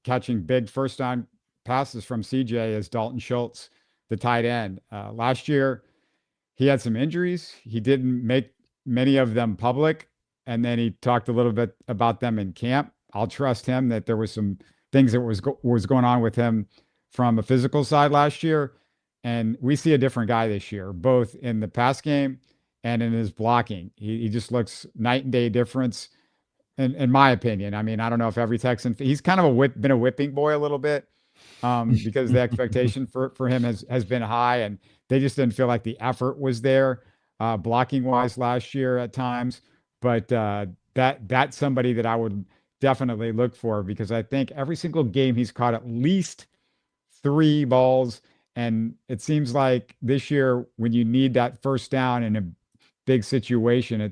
Speaker 2: catching big first down passes from CJ, is Dalton Schultz, the tight end. Last year, he had some injuries. He didn't make many of them public, and then he talked a little bit about them in camp. I'll trust him that there was some things that was going on with him from a physical side last year, and we see a different guy this year, both in the pass game and in his blocking. He just looks night and day difference, in my opinion. I mean, I don't know if every Texan, he's kind of been a whipping boy a little bit, because the expectation for him has been high, and they just didn't feel like the effort was there, blocking wise last year at times. But that's somebody that I would definitely look for, because I think every single game he's caught at least 3 balls. And it seems like this year, when you need that first down in a big situation,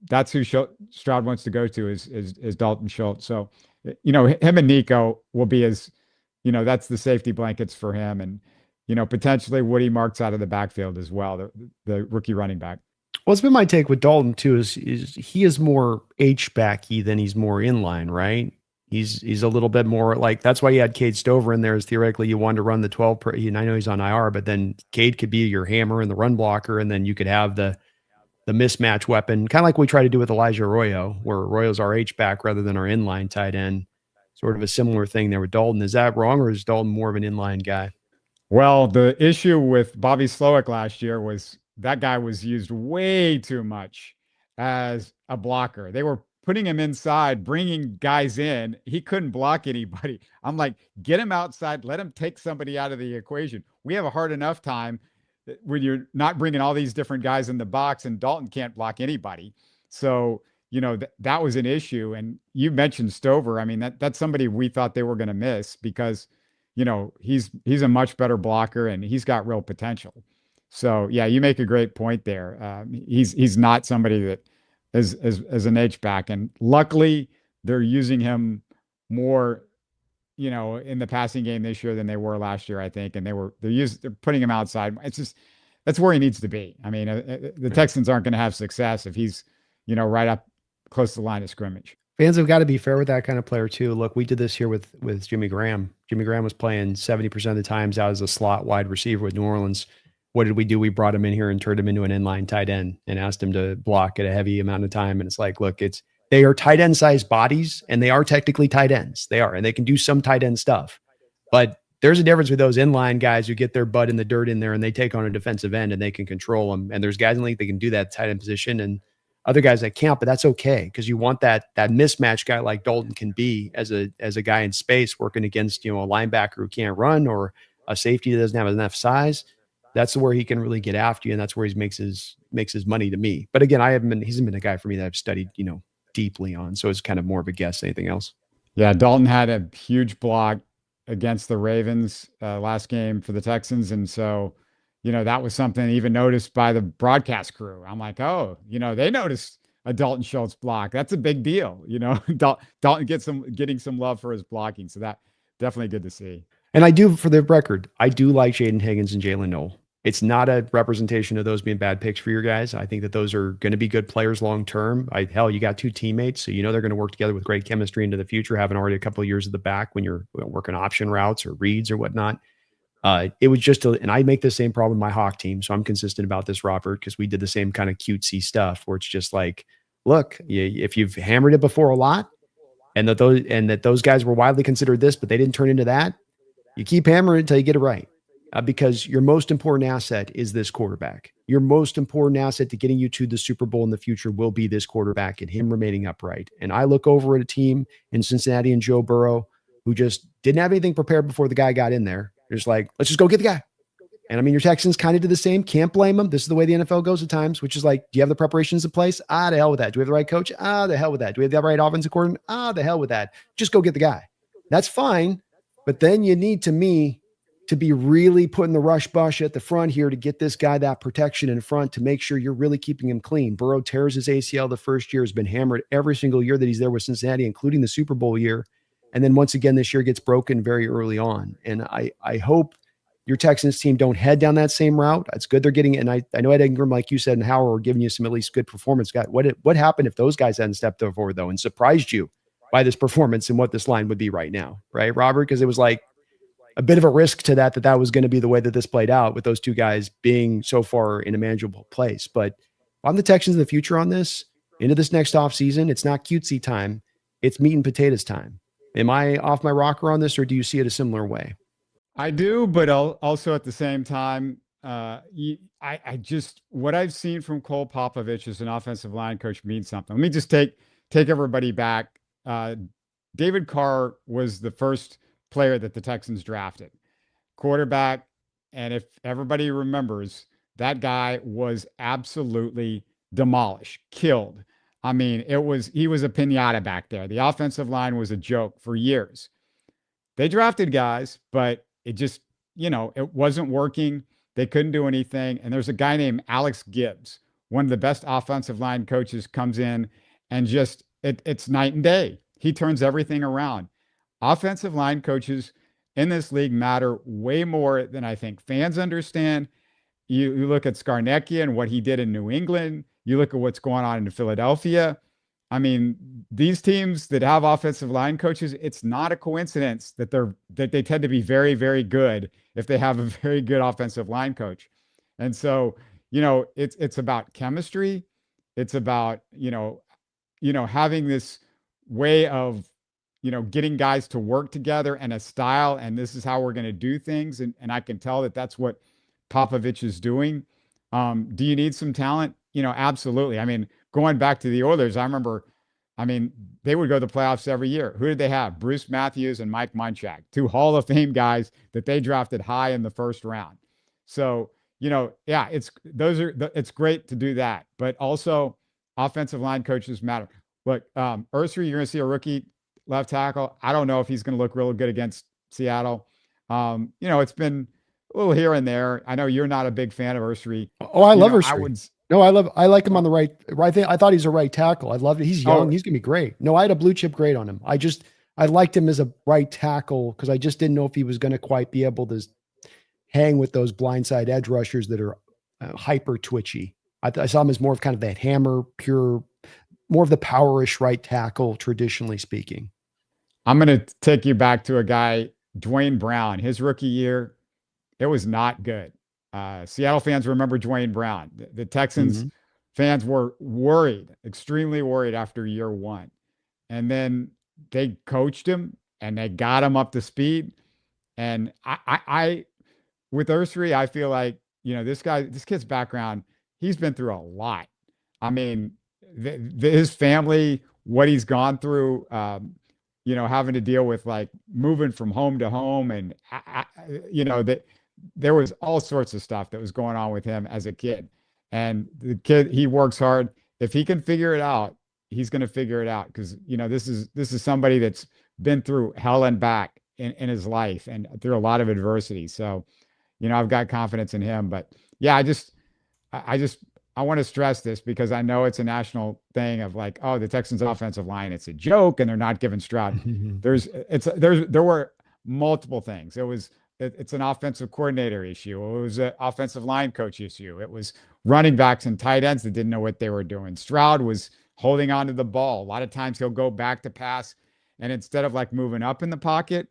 Speaker 2: that's who Stroud wants to go to is Dalton Schultz. So, him and Nico will be that's the safety blankets for him. And, potentially Woody Marks out of the backfield as well, the rookie running back.
Speaker 3: Well, it's been my take with Dalton too, is he is more H-backy than he's more inline, right? He's a little bit more like, that's why you had Cade Stover in there, is theoretically you wanted to run the 12 and I know he's on IR, but then Cade could be your hammer and the run blocker, and then you could have the mismatch weapon, kind of like we try to do with Elijah Arroyo, where Arroyo's our H-back rather than our inline tight end. Sort of a similar thing there with Dalton. Is that wrong, or is Dalton more of an inline guy?
Speaker 2: Well, the issue with Bobby Slowick last year was that guy was used way too much as a blocker. They were putting him inside, bringing guys in. He couldn't block anybody. I'm like, get him outside, let him take somebody out of the equation. We have a hard enough time when you're not bringing all these different guys in the box, and Dalton can't block anybody. So, that was an issue. And you mentioned Stover. I mean, that's somebody we thought they were going to miss, because, he's a much better blocker and he's got real potential. So yeah, you make a great point there. He's not somebody that is an H-back, and luckily they're using him more, in the passing game this year than they were last year, I think. And they're putting him outside. It's just, that's where he needs to be. I mean, the Texans aren't going to have success if he's, right up close to the line of scrimmage.
Speaker 3: Fans have got to be fair with that kind of player too. Look, we did this here with Jimmy Graham. Jimmy Graham was playing 70% of the times out as a slot wide receiver with New Orleans. What did we do? We brought him in here and turned him into an inline tight end and asked him to block at a heavy amount of time. And it's like, look, they are tight end sized bodies, and they are technically tight ends. They are, and they can do some tight end stuff. But there's a difference with those inline guys who get their butt in the dirt in there and they take on a defensive end and they can control them. And there's guys in the league that can do that tight end position, and other guys that can't, but that's okay, because you want that mismatch guy like Dalton can be as a guy in space working against, a linebacker who can't run, or a safety that doesn't have enough size. That's where he can really get after you, and that's where he makes his money to me. But again, he hasn't been a guy for me that I've studied, deeply on. So it's kind of more of a guess than anything else.
Speaker 2: Yeah, Dalton had a huge block against the Ravens last game for the Texans, and so that was something even noticed by the broadcast crew. I'm like, oh, they noticed a Dalton Schultz block. That's a big deal. Dalton getting some love for his blocking. So that definitely good to see.
Speaker 3: And I do, for the record, I do like Jaden Higgins and Jalen Noel. It's not a representation of those being bad picks for your guys. I think that those are going to be good players long term. You got 2 teammates, so they're going to work together with great chemistry into the future, having already a couple of years at the back when you're working option routes or reads or whatnot. It was just, and I make the same problem with my Hawk team. So I'm consistent about this, Robert, because we did the same kind of cutesy stuff where it's just like, look, if you've hammered it before a lot, and that those guys were widely considered this, but they didn't turn into that, you keep hammering it until you get it right. Because your most important asset is this quarterback. Your most important asset to getting you to the Super Bowl in the future will be this quarterback and him remaining upright. And I look over at a team in Cincinnati and Joe Burrow who just didn't have anything prepared before the guy got in there. They're just like, let's just go get the guy. And I mean, your Texans kind of did the same. Can't blame them. This is the way the NFL goes at times, which is like, do you have the preparations in place? The hell with that. Do we have the right coach? The hell with that. Do we have the right offensive coordinator? The hell with that. Just go get the guy. That's fine. But then you need to to be really putting the rush bush at the front here to get this guy that protection in front to make sure you're really keeping him clean. Burrow tears his ACL the first year, has been hammered every single year that he's there with Cincinnati, including the Super Bowl year. And then once again, this year gets broken very early on. And I hope your Texans team don't head down that same route. It's good they're getting it. And I know Ed Ingram, like you said, and Howard were giving you some at least good performance. What happened if those guys hadn't stepped forward, though, and surprised you by this performance and what this line would be right now, right, Robert? Because it was like a bit of a risk to that was going to be the way that this played out with those two guys being so far in a manageable place. But on the Texans in the future on this, into this next offseason, it's not cutesy time. It's meat and potatoes time. Am I off my rocker on this, or do you see it a similar way?
Speaker 2: I do, but also at the same time, I just, what I've seen from Cole Popovich as an offensive line coach means something. Let me just take everybody back. David Carr was the first player that the Texans drafted, quarterback. And if everybody remembers, that guy was absolutely demolished, killed. I mean, he was a piñata back there. The offensive line was a joke for years. They drafted guys, but it just, it wasn't working. They couldn't do anything. And there's a guy named Alex Gibbs, one of the best offensive line coaches, comes in and just, it's night and day. He turns everything around. Offensive line coaches in this league matter way more than I think fans understand. You look at Skarnecki and what he did in New England. You look at what's going on in Philadelphia. I mean, these teams that have offensive line coaches, it's not a coincidence that they tend to be very, very good if they have a very good offensive line coach. And so, it's about chemistry. It's about, having this way of, getting guys to work together and a style, and this is how we're going to do things. And I can tell that that's what Popovich is doing. Do you need some talent? Absolutely. I mean, going back to the Oilers, I remember, they would go to the playoffs every year. Who did they have? Bruce Matthews and Mike Munchak, two Hall of Fame guys that they drafted high in the first round. So, it's great to do that, but also offensive line coaches matter. Look, Ursary, you're going to see a rookie left tackle. I don't know if he's going to look real good against Seattle. It's been a little here and there. I know you're not a big fan of Ursary.
Speaker 3: Oh, I love Ursary. I like him on the right thing. I thought he's a right tackle. I loved it. He's young. He's going to be great. No, I had a blue chip grade on him. I liked him as a right tackle because I just didn't know if he was going to quite be able to hang with those blindside edge rushers that are hyper twitchy. I saw him as more of kind of that hammer, pure, more of the powerish right tackle, traditionally speaking.
Speaker 2: I'm going to take you back to a guy, Dwayne Brown. His rookie year, it was not good. Seattle fans remember Dwayne Brown. The Texans fans were worried, extremely worried after year one. And then they coached him and they got him up to speed. And I with Ursary, I feel like, this kid's background, he's been through a lot. I mean, his family, what he's gone through, having to deal with like moving from home to home. And, that there was all sorts of stuff that was going on with him as a kid. And the kid, he works hard. If he can figure it out, he's going to figure it out. Because, this is somebody that's been through hell and back in his life and through a lot of adversity. So, I've got confidence in him. But yeah, I want to stress this because I know it's a national thing of like, oh, the Texans offensive line, it's a joke and they're not giving Stroud. There were multiple things. It's an offensive coordinator issue. It was an offensive line coach issue. It was running backs and tight ends that didn't know what they were doing. Stroud was holding on to the ball. A lot of times he'll go back to pass, and instead of like moving up in the pocket,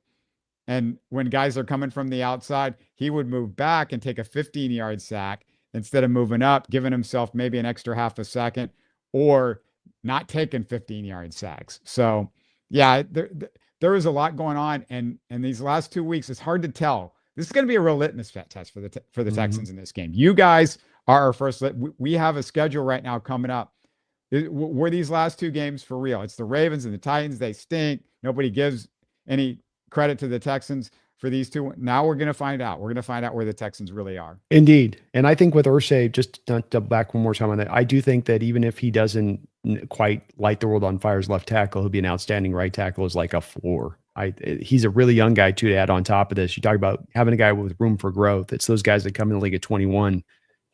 Speaker 2: and when guys are coming from the outside, he would move back and take a 15-yard sack instead of moving up, giving himself maybe an extra half a second, or not taking 15-yard sacks. So yeah, there is a lot going on, and these last 2 weeks, it's hard to tell. This is going to be a real litmus test for the Texans in this game. You guys are our first. We have a schedule right now coming up. Were these last two games for real? It's the Ravens and the Titans. They stink. Nobody gives any credit to the Texans for these two. Now we're going to find out. We're going to find out where the Texans really are.
Speaker 3: Indeed. And I think with Ursay, just to double back one more time on that, I do think that even if he doesn't quite light the world on fire as left tackle, he'll be an outstanding right tackle as like a 4. He's a really young guy too to add on top of this. You talk about having a guy with room for growth. It's those guys that come in the league at 21. You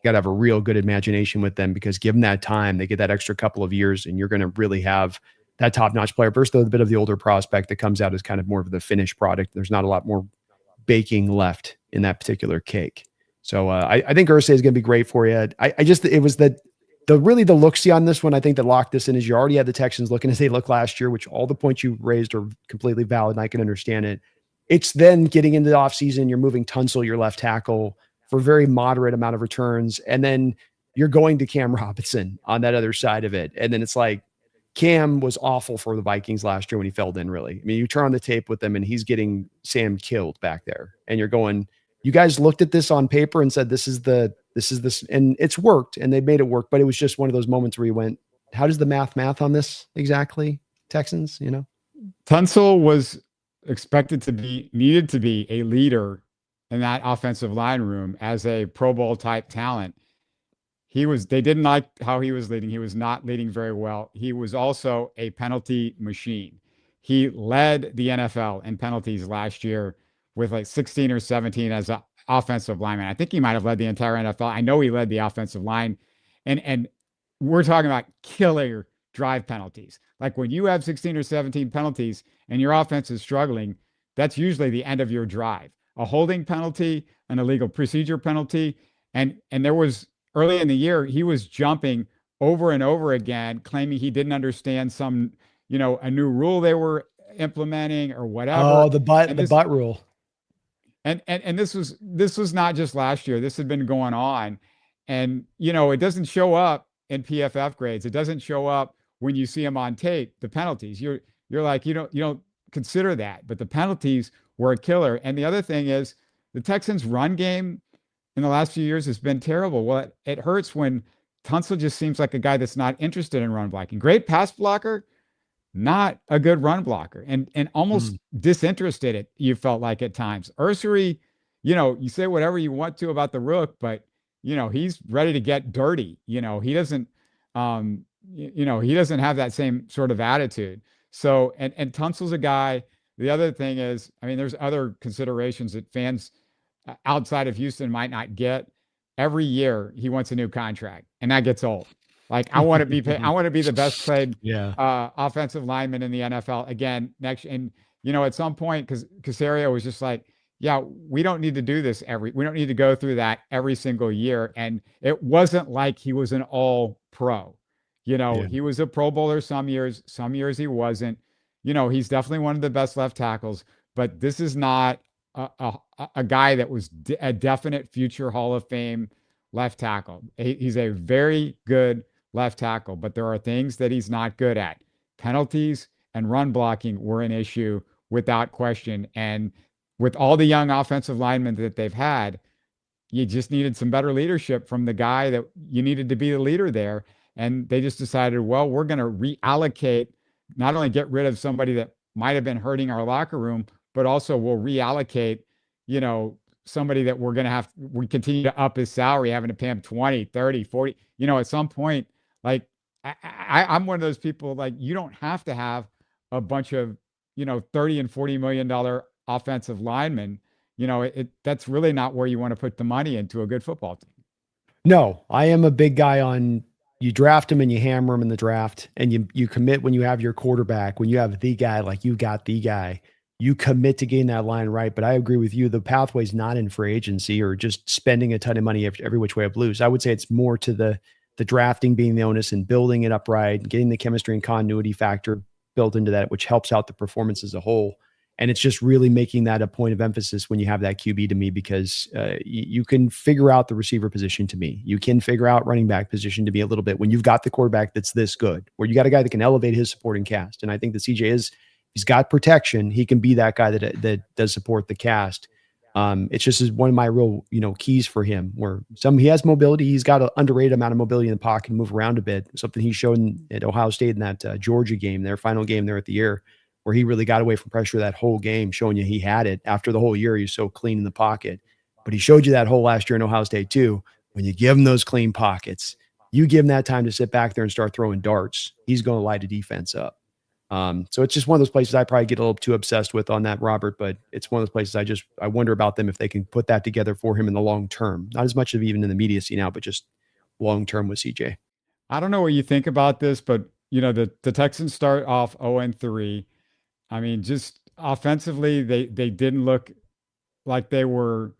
Speaker 3: got to have a real good imagination with them, because given that time, they get that extra couple of years, and you're going to really have that top-notch player versus the bit of the older prospect that comes out as kind of more of the finished product. There's not a lot more baking left in that particular cake. So I think Irsay is going to be great for you. It was the look-see on this one, I think, that locked this in, is you already had the Texans looking as they looked last year, which all the points you raised are completely valid, and I can understand it. It's then getting into the offseason, you're moving Tunsil, your left tackle, for a very moderate amount of returns, and then you're going to Cam Robinson on that other side of it. And then it's like, Cam was awful for the Vikings last year when he fell in, really. I mean, you turn on the tape with him and he's getting Sam killed back there. And you're going, you guys looked at this on paper and said, this is this, and it's worked, and they made it work. But it was just one of those moments where you went, how does the math on this exactly, Texans,
Speaker 2: Tunsil was needed to be a leader in that offensive line room as a Pro Bowl type talent. They didn't like how he was leading. He was not leading very well. He was also a penalty machine. He led the NFL in penalties last year with like 16 or 17 as an offensive lineman. I think he might have led the entire NFL. I know he led the offensive line. And we're talking about killer drive penalties. Like when you have 16 or 17 penalties and your offense is struggling, that's usually the end of your drive. A holding penalty, an illegal procedure penalty. And there was, early in the year, he was jumping over and over again, claiming he didn't understand some, a new rule they were implementing or whatever.
Speaker 3: Oh, the butt rule.
Speaker 2: And this was not just last year. This had been going on. And, it doesn't show up in PFF grades. It doesn't show up when you see him on tape, the penalties. You're like, you don't consider that. But the penalties were a killer. And the other thing is, the Texans' run game in the last few years has been terrible. Well, it hurts when Tunsil just seems like a guy that's not interested in run blocking. Great pass blocker, not a good run blocker, and almost disinterested, you felt like at times. Ursay, you say whatever you want to about the Rook, but he's ready to get dirty. He doesn't he doesn't have that same sort of attitude. So and Tunsil's a guy. The other thing is, I mean, there's other considerations that fans outside of Houston might not get. Every year he wants a new contract, and that gets old. Like I want to be the best played offensive lineman in the NFL again next. And at some point, because Caserio was just like, yeah, we don't need to do this we don't need to go through that every single year. And it wasn't like he was an all pro. He was a Pro Bowler some years he wasn't. He's definitely one of the best left tackles, but this is not a guy that was a definite future Hall of Fame left tackle. He's a very good left tackle, but there are things that he's not good at. Penalties and run blocking were an issue without question. And with all the young offensive linemen that they've had, you just needed some better leadership from the guy that you needed to be the leader there. And they just decided, well, we're going to reallocate, not only get rid of somebody that might have been hurting our locker room, but also we'll reallocate, somebody that we continue to up his salary, having to pay him 20, 30, 40, at some point, like I'm one of those people, like, you don't have to have a bunch of, $30 and $40 million offensive linemen. That's really not where you want to put the money into a good football team.
Speaker 3: No, I am a big guy on, you draft him and you hammer him in the draft, and you commit when you have your quarterback, when you have the guy, like you got the guy, you commit to getting that line right. But I agree with you. The pathway's not in free agency or just spending a ton of money every which way of blues. I would say it's more to the drafting being the onus and building it up right, and getting the chemistry and continuity factor built into that, which helps out the performance as a whole. And it's just really making that a point of emphasis when you have that QB to me, because you can figure out the receiver position to me. You can figure out running back position to me a little bit when you've got the quarterback that's this good, where you got a guy that can elevate his supporting cast. And I think that CJ he's got protection. He can be that guy that does support the cast. It's just one of my real, keys for him, where he has mobility. He's got an underrated amount of mobility in the pocket and move around a bit. Something he showed at Ohio State in that Georgia game, their final game there at the year, where he really got away from pressure that whole game, showing you he had it. After the whole year, he's so clean in the pocket. But he showed you that whole last year in Ohio State too. When you give him those clean pockets, you give him that time to sit back there and start throwing darts, he's going to light a defense up. So it's just one of those places I probably get a little too obsessed with on that, Robert, but it's one of those places I wonder about them if they can put that together for him in the long term. Not as much of even in the immediacy now, but just long term with CJ.
Speaker 2: I don't know what you think about this, but the Texans start off 0-3. I mean, just offensively, they didn't look like they were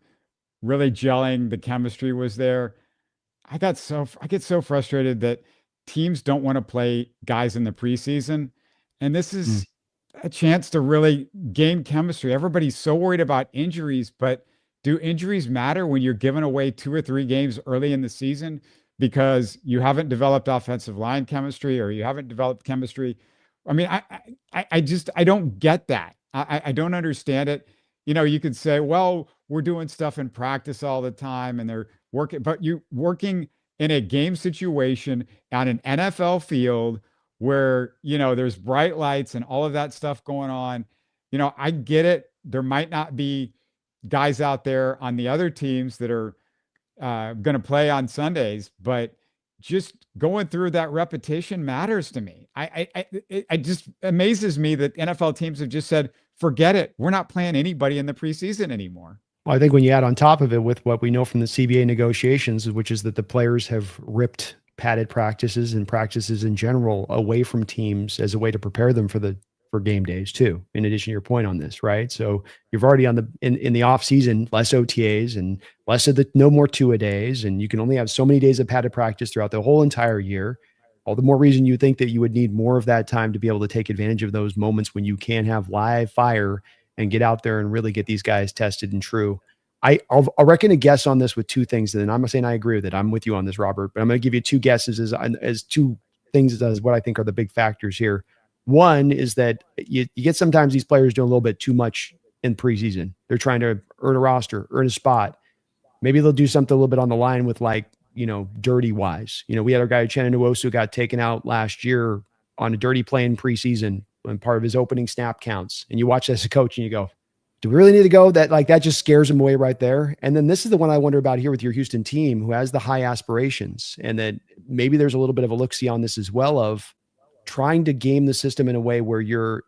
Speaker 2: really gelling. The chemistry was there. I get so frustrated that teams don't want to play guys in the preseason. And this
Speaker 3: Mm.
Speaker 2: is a chance to really gain chemistry. Everybody's so worried about injuries, but do injuries matter when you're giving away 2 or 3 games early in the season because you haven't developed offensive line chemistry or you haven't developed chemistry? I mean, I don't get that. I don't understand it. You could say, well, we're doing stuff in practice all the time and they're working, but you working in a game situation on an NFL field where, there's bright lights and all of that stuff going on. I get it. There might not be guys out there on the other teams that are going to play on Sundays, but just going through that repetition matters to me. It just amazes me that NFL teams have just said, forget it. We're not playing anybody in the preseason anymore.
Speaker 3: Well, I think when you add on top of it with what we know from the CBA negotiations, which is that the players have ripped padded practices and practices in general away from teams as a way to prepare them for game days too, in addition to your point on this, right? So you've already in the off season, less OTAs and less of no more 2-a-days. And you can only have so many days of padded practice throughout the whole entire year. All the more reason you think that you would need more of that time to be able to take advantage of those moments when you can have live fire and get out there and really get these guys tested and true. I'll reckon a guess on this with two things. And I'm not saying I agree with it. I'm with you on this, Robert, but I'm going to give you two guesses as two things as what I think are the big factors here. One is that you get sometimes these players doing a little bit too much in preseason. They're trying to earn a roster, earn a spot. Maybe they'll do something a little bit on the line with dirty wise. We had our guy Uchenna Nwosu got taken out last year on a dirty play in preseason when part of his opening snap counts. And you watch that as a coach and you go, do we really need to go? That just scares him away right there. And then this is the one I wonder about here with your Houston team who has the high aspirations. And then maybe there's a little bit of a look-see on this as well of trying to game the system in a way where you're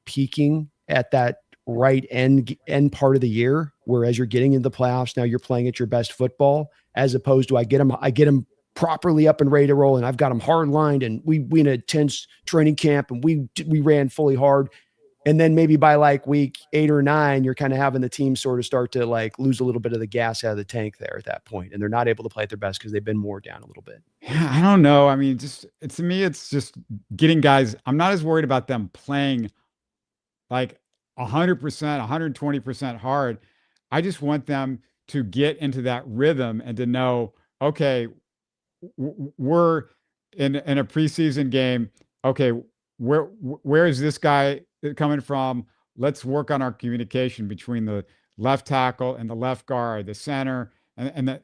Speaker 3: peaking at that right end part of the year, whereas you're getting into the playoffs. Now you're playing at your best football, as opposed to I get them properly up and ready to roll. And I've got them hard lined and we in a tense training camp and we ran fully hard. And then maybe by like week 8 or 9, you're kind of having the team sort of start to like lose a little bit of the gas out of the tank there at that point. And they're not able to play at their best because they've been worn down a little bit.
Speaker 2: Yeah, I don't know. I mean, to me, it's just getting guys. I'm not as worried about them playing like 100%, 120% hard. I just want them to get into that rhythm and to know, okay, we're in a preseason game. Okay, where is this guy coming from? Let's work on our communication between the left tackle and the left guard, the center, and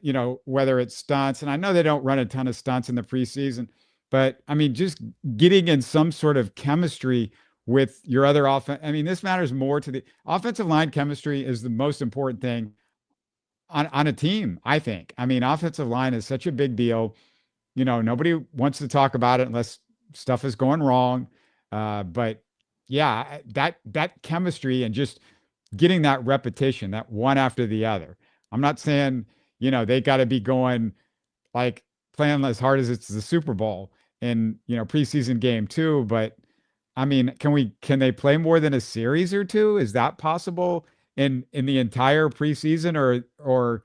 Speaker 2: whether it's stunts. And I know they don't run a ton of stunts in the preseason, but I mean, just getting in some sort of chemistry with your other offense. I mean, this matters more to the offensive line. Chemistry is the most important thing on a team, I think. I mean, offensive line is such a big deal. Nobody wants to talk about it unless stuff is going wrong. But yeah, that chemistry and just getting that repetition, that one after the other. I'm not saying, they got to be going like playing as hard as it's the Super Bowl in, preseason game 2. But I mean, can they play more than a series or two? Is that possible in the entire preseason or,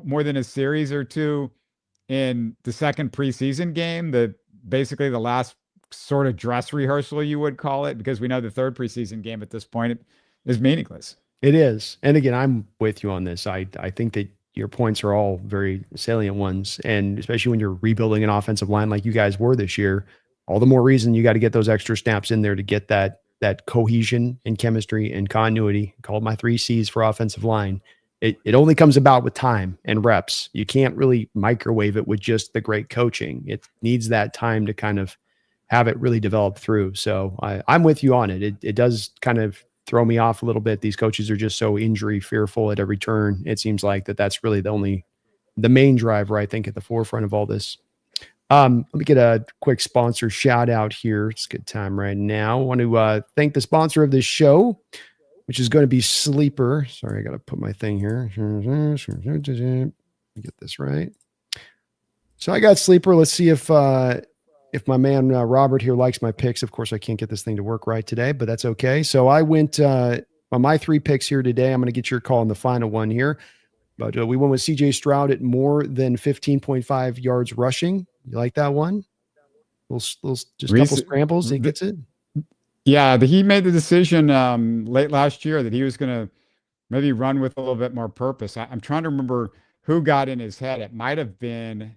Speaker 2: more than a series or two in the second preseason game, basically the last sort of dress rehearsal, you would call it, because we know the third preseason game at this point is meaningless.
Speaker 3: It is. And again, I'm with you on this. I think that your points are all very salient ones. And especially when you're rebuilding an offensive line like you guys were this year, all the more reason you got to get those extra snaps in there to get that cohesion and chemistry and continuity. Call it my 3 C's for offensive line. It only comes about with time and reps. You can't really microwave it with just the great coaching. It needs that time to kind of have it really develop through. So I'm with you on it. It does kind of throw me off a little bit. These coaches are just so injury fearful at every turn. It seems like that's really the main driver, I think, at the forefront of all this. Let me get a quick sponsor shout out here. It's a good time right now. I want to thank the sponsor of this show, which is going to be Sleeper. Sorry, I got to put my thing here. Get this right. So I got Sleeper. Let's see if my man Robert here likes my picks. Of course, I can't get this thing to work right today, but that's okay. So I went on my 3 picks here today. I'm going to get your call on the final one here. But we went with CJ Stroud at more than 15.5 yards rushing. You like that one? Little just a couple scrambles, he gets it.
Speaker 2: Yeah, he made the decision late last year that he was going to maybe run with a little bit more purpose. I'm trying to remember who got in his head. It might have been,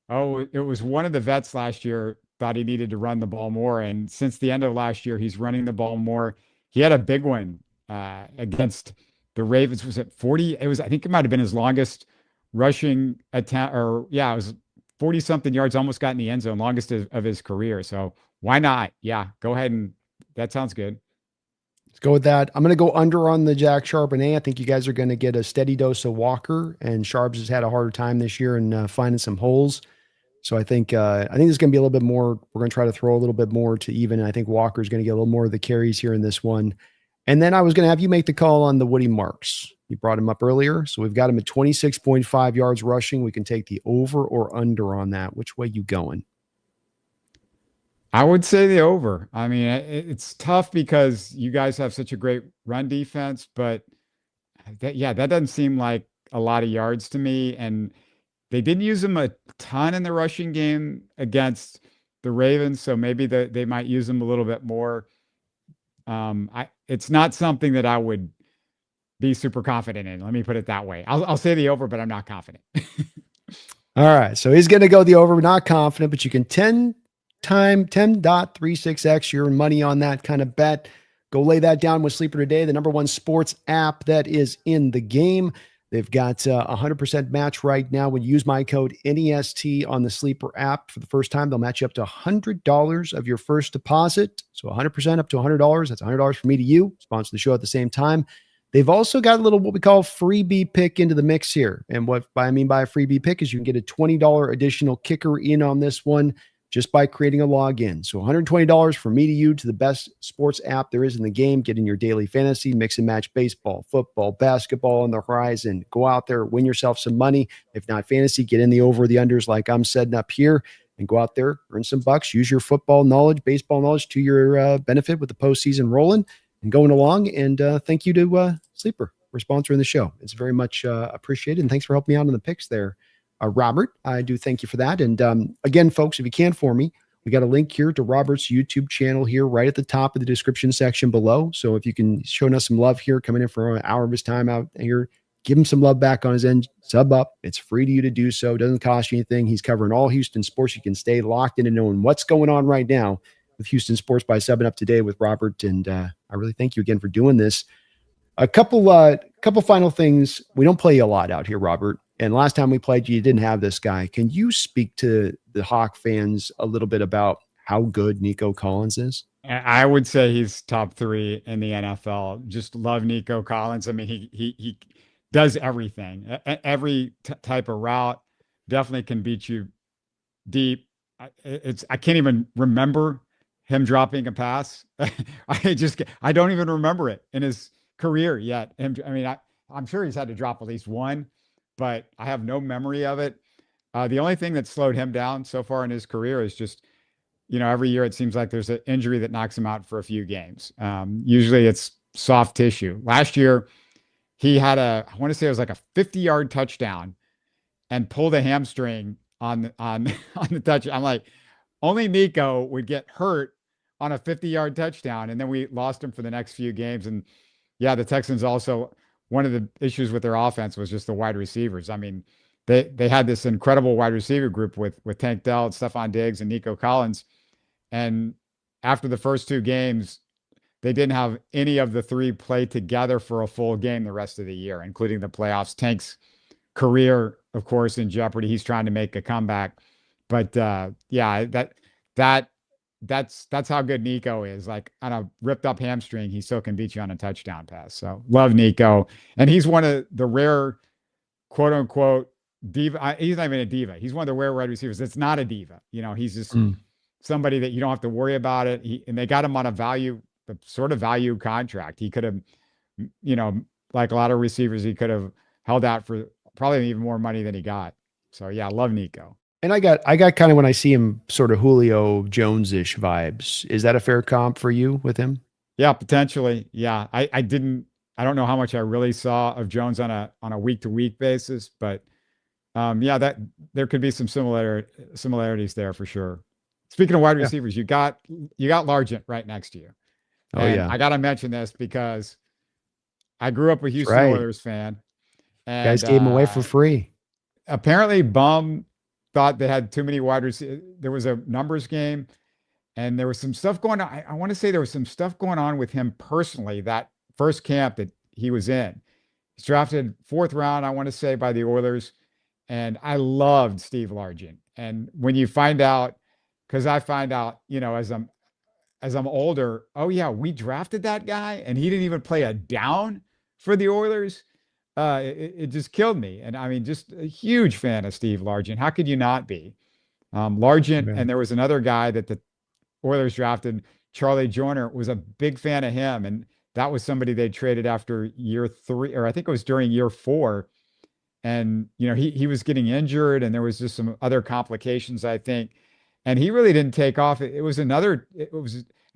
Speaker 2: it was one of the vets last year thought he needed to run the ball more. And since the end of last year, he's running the ball more. He had a big one against the Ravens. Was it 40? I think it might have been his longest rushing attempt, it was 40 something yards, almost got in the end zone, longest of his career. So why not? Yeah, go ahead, and that sounds good.
Speaker 3: Let's go with that. I'm going to go under on the Jack Charbonnet. I think you guys are going to get a steady dose of Walker, and Sharps has had a harder time this year in finding some holes. So I think there's going to be a little bit more. We're going to try to throw a little bit more to even. And I think Walker's going to get a little more of the carries here in this one. And then I was going to have you make the call on the Woody Marks. You brought him up earlier. So we've got him at 26.5 yards rushing. We can take the over or under on that. Which way you going?
Speaker 2: I would say the over. I mean, it's tough because you guys have such a great run defense, but that doesn't seem like a lot of yards to me. And they didn't use him a ton in the rushing game against the Ravens, so maybe they might use him a little bit more. It's not something that I would be super confident in. Let me put it that way. I'll say the over, but I'm not confident.
Speaker 3: All right. So he's going to go the over, not confident, but you can 10.36x your money on that kind of bet. Go lay that down with Sleeper today, the #1 sports app that is in the game. They've got 100% match right now. When you use my code NEST on the Sleeper app for the first time, they'll match you up to $100 of your first deposit. So 100% up to $100. That's $100 from me to you. Sponsor the show at the same time. They've also got a little what we call freebie pick into the mix here. And what I mean by a freebie pick is you can get a $20 additional kicker in on this one just by creating a login. So $120 from me to you to the best sports app there is in the game. Get in your daily fantasy, mix and match baseball, football, basketball on the horizon. Go out there, win yourself some money. If not fantasy, get in the over the unders like I'm setting up here and go out there, earn some bucks, use your football knowledge, baseball knowledge to your benefit with the postseason rolling and going along. And thank you to Sleeper for sponsoring the show. It's very much appreciated. And thanks for helping me out on the picks there. Robert, I do thank you for that. And again, folks, if you can for me, we got a link here to Robert's YouTube channel here right at the top of the description section below. So if you can show us some love here, coming in for an hour of his time out here, give him some love back on his end, sub up. It's free to you to do so. It doesn't cost you anything. He's covering all Houston sports. You can stay locked in and knowing what's going on right now with Houston sports by subbing up today with Robert. And I really thank you again for doing this. A couple final things. We don't play a lot out here, Robert. And last time we played, you didn't have this guy. Can you speak to the Hawk fans a little bit about how good Nico Collins is?
Speaker 2: I would say he's top 3 in the NFL. Just love Nico Collins. I mean, he does everything. Every type of route. Definitely can beat you deep. I can't even remember him dropping a pass. I don't even remember it in his career yet. I'm sure he's had to drop at least one, but I have no memory of it. The only thing that slowed him down so far in his career is just, every year it seems like there's an injury that knocks him out for a few games. Usually it's soft tissue. Last year, he had I want to say it was like a 50-yard touchdown and pulled a hamstring on the touch. I'm like, only Nico would get hurt on a 50-yard touchdown. And then we lost him for the next few games. And yeah, the Texans also, one of the issues with their offense was just the wide receivers. I mean, they had this incredible wide receiver group with Tank Dell, Stephon Diggs, and Nico Collins. And after the first 2 games, they didn't have any of the 3 play together for a full game the rest of the year, including the playoffs. Tank's career, of course, in jeopardy. He's trying to make a comeback. But that's how good Nico is. Like on a ripped up hamstring, he still can beat you on a touchdown pass. So love Nico. And he's one of the rare quote unquote diva. He's not even a diva. He's one of the rare wide receivers. It's not a diva. He's just
Speaker 3: Mm.
Speaker 2: somebody that you don't have to worry about it. And they got him on a sort of value contract. He could have, like a lot of receivers, he could have held out for probably even more money than he got. So yeah, I love Nico.
Speaker 3: And I got kind of, when I see him, sort of Julio Jones-ish vibes. Is that a fair comp for you with him?
Speaker 2: Yeah, potentially. Yeah. I don't know how much I really saw of Jones on a week to week basis, but yeah, that there could be some similarities there for sure. Speaking of wide
Speaker 3: Yeah.
Speaker 2: receivers, you got Largent right next to you.
Speaker 3: Oh,
Speaker 2: And
Speaker 3: yeah.
Speaker 2: I got to mention this because I grew up a Houston
Speaker 3: right.
Speaker 2: Oilers fan. And
Speaker 3: Guys gave him away for free.
Speaker 2: apparently Bum thought they had too many wide receivers. There was a numbers game and there was some stuff going on. I want to say there was some stuff going on with him personally that first camp that he was in. He's drafted 4th round, I want to say, by the Oilers. And I loved Steve Largent. And when you find out, because I find out, as I'm older, oh yeah, we drafted that guy and he didn't even play a down for the Oilers. It just killed me. And I mean, just a huge fan of Steve Largent. How could you not be? Largent,
Speaker 3: Yeah.
Speaker 2: and there was another guy that the Oilers drafted, Charlie Joyner, was a big fan of him. And that was somebody they traded after year 3, or I think it was during year 4. And, he was getting injured and there was just some other complications, I think. And he really didn't take off. It was, I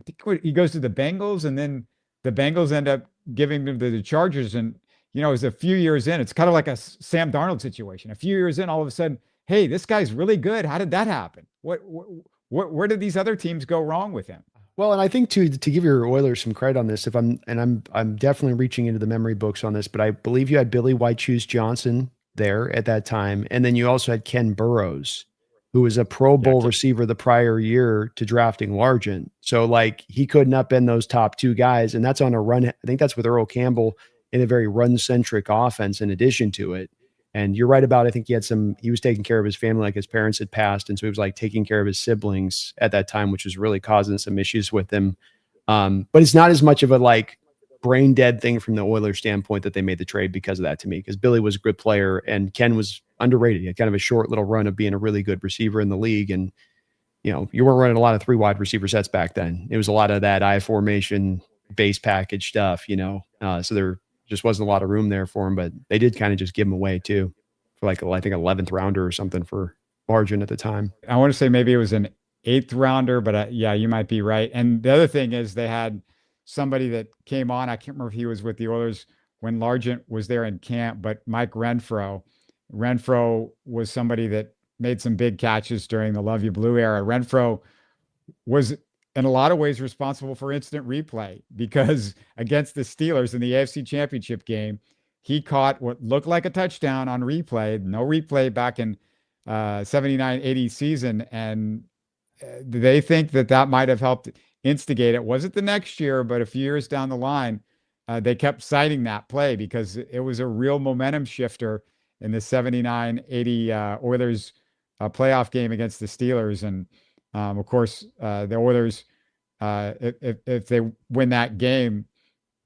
Speaker 2: think he goes to the Bengals and then the Bengals end up giving him to the Chargers. And, it was a few years in. It's kind of like a Sam Darnold situation. A few years in, all of a sudden, hey, this guy's really good. How did that happen? Where did these other teams go wrong with him?
Speaker 3: Well, and I think to give your Oilers some credit on this, I'm definitely reaching into the memory books on this, but I believe you had Billy White Shoes Johnson there at that time, and then you also had Ken Burrows, who was a Pro Bowl receiver the prior year to drafting Largent. So like he couldn't have been those top 2 guys, and that's on a run. I think that's with Earl Campbell in a very run-centric offense in addition to it. And you're right about, I think he was taking care of his family, like his parents had passed. And so he was like taking care of his siblings at that time, which was really causing some issues with him. But it's not as much of a like brain dead thing from the Oilers standpoint that they made the trade because of that to me, because Billy was a good player and Ken was underrated. He had kind of a short little run of being a really good receiver in the league. And, you weren't running a lot of 3 wide receiver sets back then. It was a lot of that I formation base package stuff, so there just wasn't a lot of room there for him, but they did kind of just give him away too for like, I think 11th rounder or something for Largent at the time.
Speaker 2: I want to say maybe it was an 8th rounder, but yeah, you might be right. And the other thing is they had somebody that came on. I can't remember if he was with the Oilers when Largent was there in camp, but Mike Renfro. Renfro was somebody that made some big catches during the Love You Blue era. Renfro was in a lot of ways responsible for instant replay because against the Steelers in the AFC Championship game, he caught what looked like a touchdown on replay, no replay back in 79-80 season. And they think that might have helped instigate it. Wasn't the next year, but a few years down the line, they kept citing that play because it was a real momentum shifter in the 79-80 Oilers playoff game against the Steelers. And of course, the Oilers, if they win that game,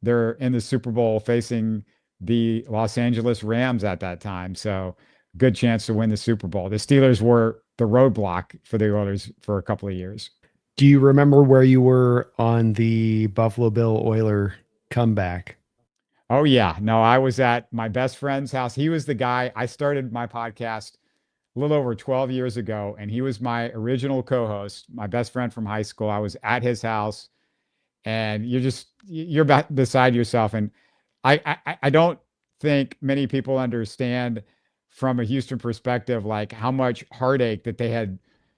Speaker 2: they're in the Super Bowl facing the Los Angeles Rams at that time. So good chance to win the Super Bowl. The Steelers were the roadblock for the Oilers for a couple of years.
Speaker 3: Do you remember where you were on the Buffalo Bill Oiler comeback?
Speaker 2: Oh yeah. No, I was at my best friend's house. He was the guy. I started my podcast a little over 12 years ago, and he was my original co-host, my best friend from high school. I was at his house, and you're beside yourself. And I don't think many people understand from a Houston perspective, like how much heartache that they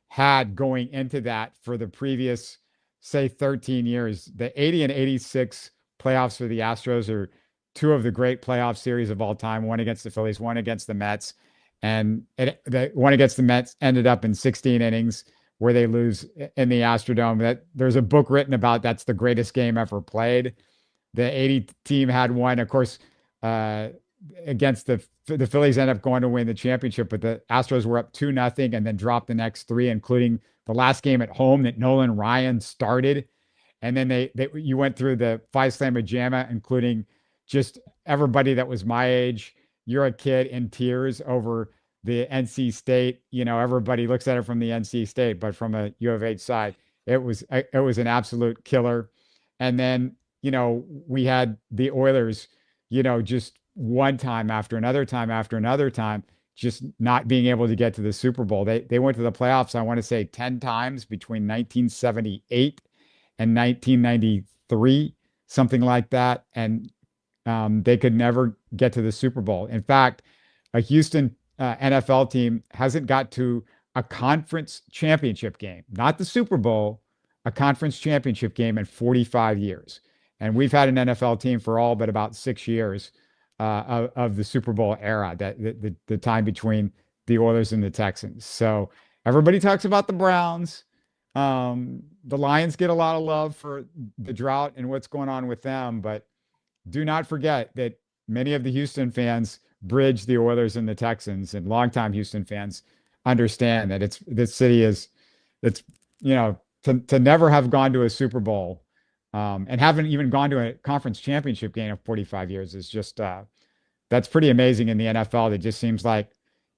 Speaker 2: had going into that for the previous, say, 13 years. The 80 and 86 playoffs for the Astros are 2 of the great playoff series of all time, one against the Phillies, one against the Mets. And the one against the Mets ended up in 16 innings where they lose in the Astrodome. That there's a book written about that's the greatest game ever played. The 80 team had one, of course, against the Phillies ended up going to win the championship, but the Astros were up 2-0 and then dropped the next 3, including the last game at home that Nolan Ryan started. And then you went through the 5 Slamma Jamma, including just everybody that was my age. You're a kid in tears over the NC State, everybody looks at it from the NC State, but from a U of H side, it was an absolute killer. And then, we had the Oilers, just one time after another time after another time, just not being able to get to the Super Bowl. They went to the playoffs, I want to say 10 times between 1978 and 1993, something like that. And they could never get to the Super Bowl. In fact, a Houston NFL team hasn't got to a conference championship game, not the Super Bowl, a conference championship game in 45 years. And we've had an NFL team for all but about 6 years of the Super Bowl era, that the time between the Oilers and the Texans. So everybody talks about the Browns. The Lions get a lot of love for the drought and what's going on with them, but do not forget that many of the Houston fans bridge the Oilers and the Texans, and longtime Houston fans understand that this city to never have gone to a Super Bowl, and haven't even gone to a conference championship game in 45 years is just, that's pretty amazing in the NFL. It just seems like,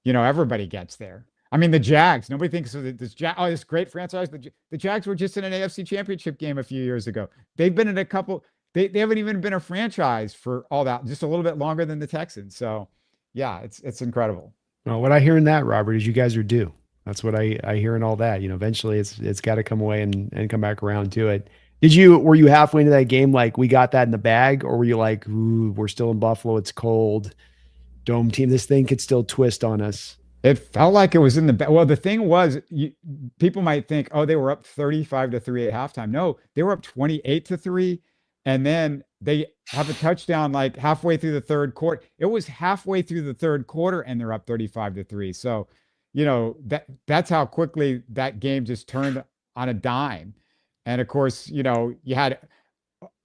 Speaker 2: everybody gets there. I mean, the Jags, nobody thinks of this great franchise. The Jags were just in an AFC championship game a few years ago. They've been in a couple, they haven't even been a franchise for all that, just a little bit longer than the Texans. So yeah, it's incredible.
Speaker 3: Well, what I hear in that, Robert, is you guys are due. That's what I hear in all that. Eventually it's got to come away and come back around to it. Were you halfway into that game like we got that in the bag, or were you like, ooh, we're still in Buffalo, it's cold, dome team, this thing could still twist on us?
Speaker 2: It felt like it was in the bag. Well, the thing was, people might think, oh, they were up 35-3 at halftime. No, they were up 28-3, and then they have a touchdown like halfway through the third quarter. It was halfway through the third quarter, and they're up 35-3. So, that's how quickly that game just turned on a dime. And of course, you had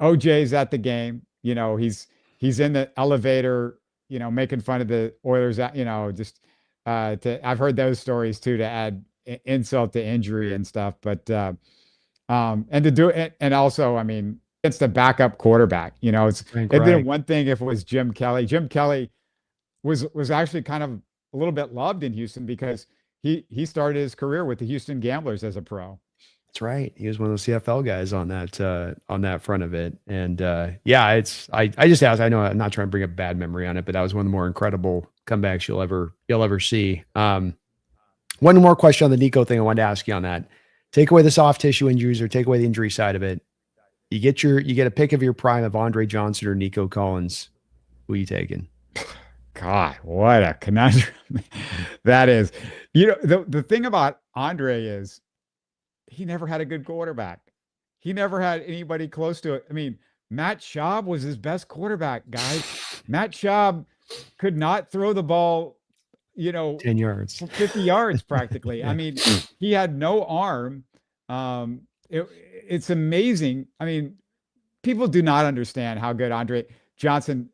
Speaker 2: OJ's at the game. He's in the elevator, making fun of the Oilers. Just I've heard those stories too, to add insult to injury and stuff. But and to do it, and also, I mean, against a backup quarterback, it'd been one thing if it was Jim Kelly. Jim Kelly was actually kind of a little bit loved in Houston because he started his career with the Houston Gamblers as a pro.
Speaker 3: That's right. He was one of those CFL guys on that front of it. And yeah, I just asked, I know I'm not trying to bring a bad memory on it, but that was one of the more incredible comebacks you'll ever see. One more question on the Nico thing I wanted to ask you on that. Take away the soft tissue injuries or take away the injury side of it. You get a pick of your prime of Andre Johnson or Nico Collins. Who are you taking?
Speaker 2: God, what a conundrum that is. The thing about Andre is he never had a good quarterback. He never had anybody close to it. I mean, Matt Schaub was his best quarterback, guys. Matt Schaub could not throw the ball,
Speaker 3: 10 yards,
Speaker 2: 50 yards practically. I mean, he had no arm. It's amazing. I mean, people do not understand how good Andre Johnson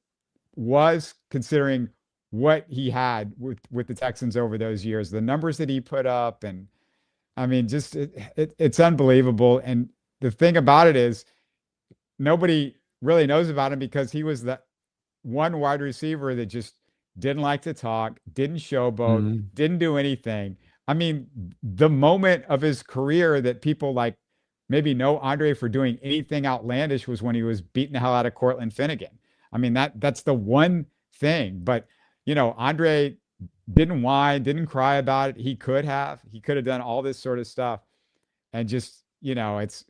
Speaker 2: was, considering what he had with the Texans over those years, the numbers that he put up. And I mean, just it's unbelievable. And the thing about it is nobody really knows about him because he was that one wide receiver that just didn't like to talk, didn't showboat, didn't do anything. I mean, the moment of his career that people like maybe know Andre for doing anything outlandish was when he was beating the hell out of Cortland Finnegan. I mean, that's the one thing. But, Andre didn't whine, didn't cry about it. He could have done all this sort of stuff. And just, it's,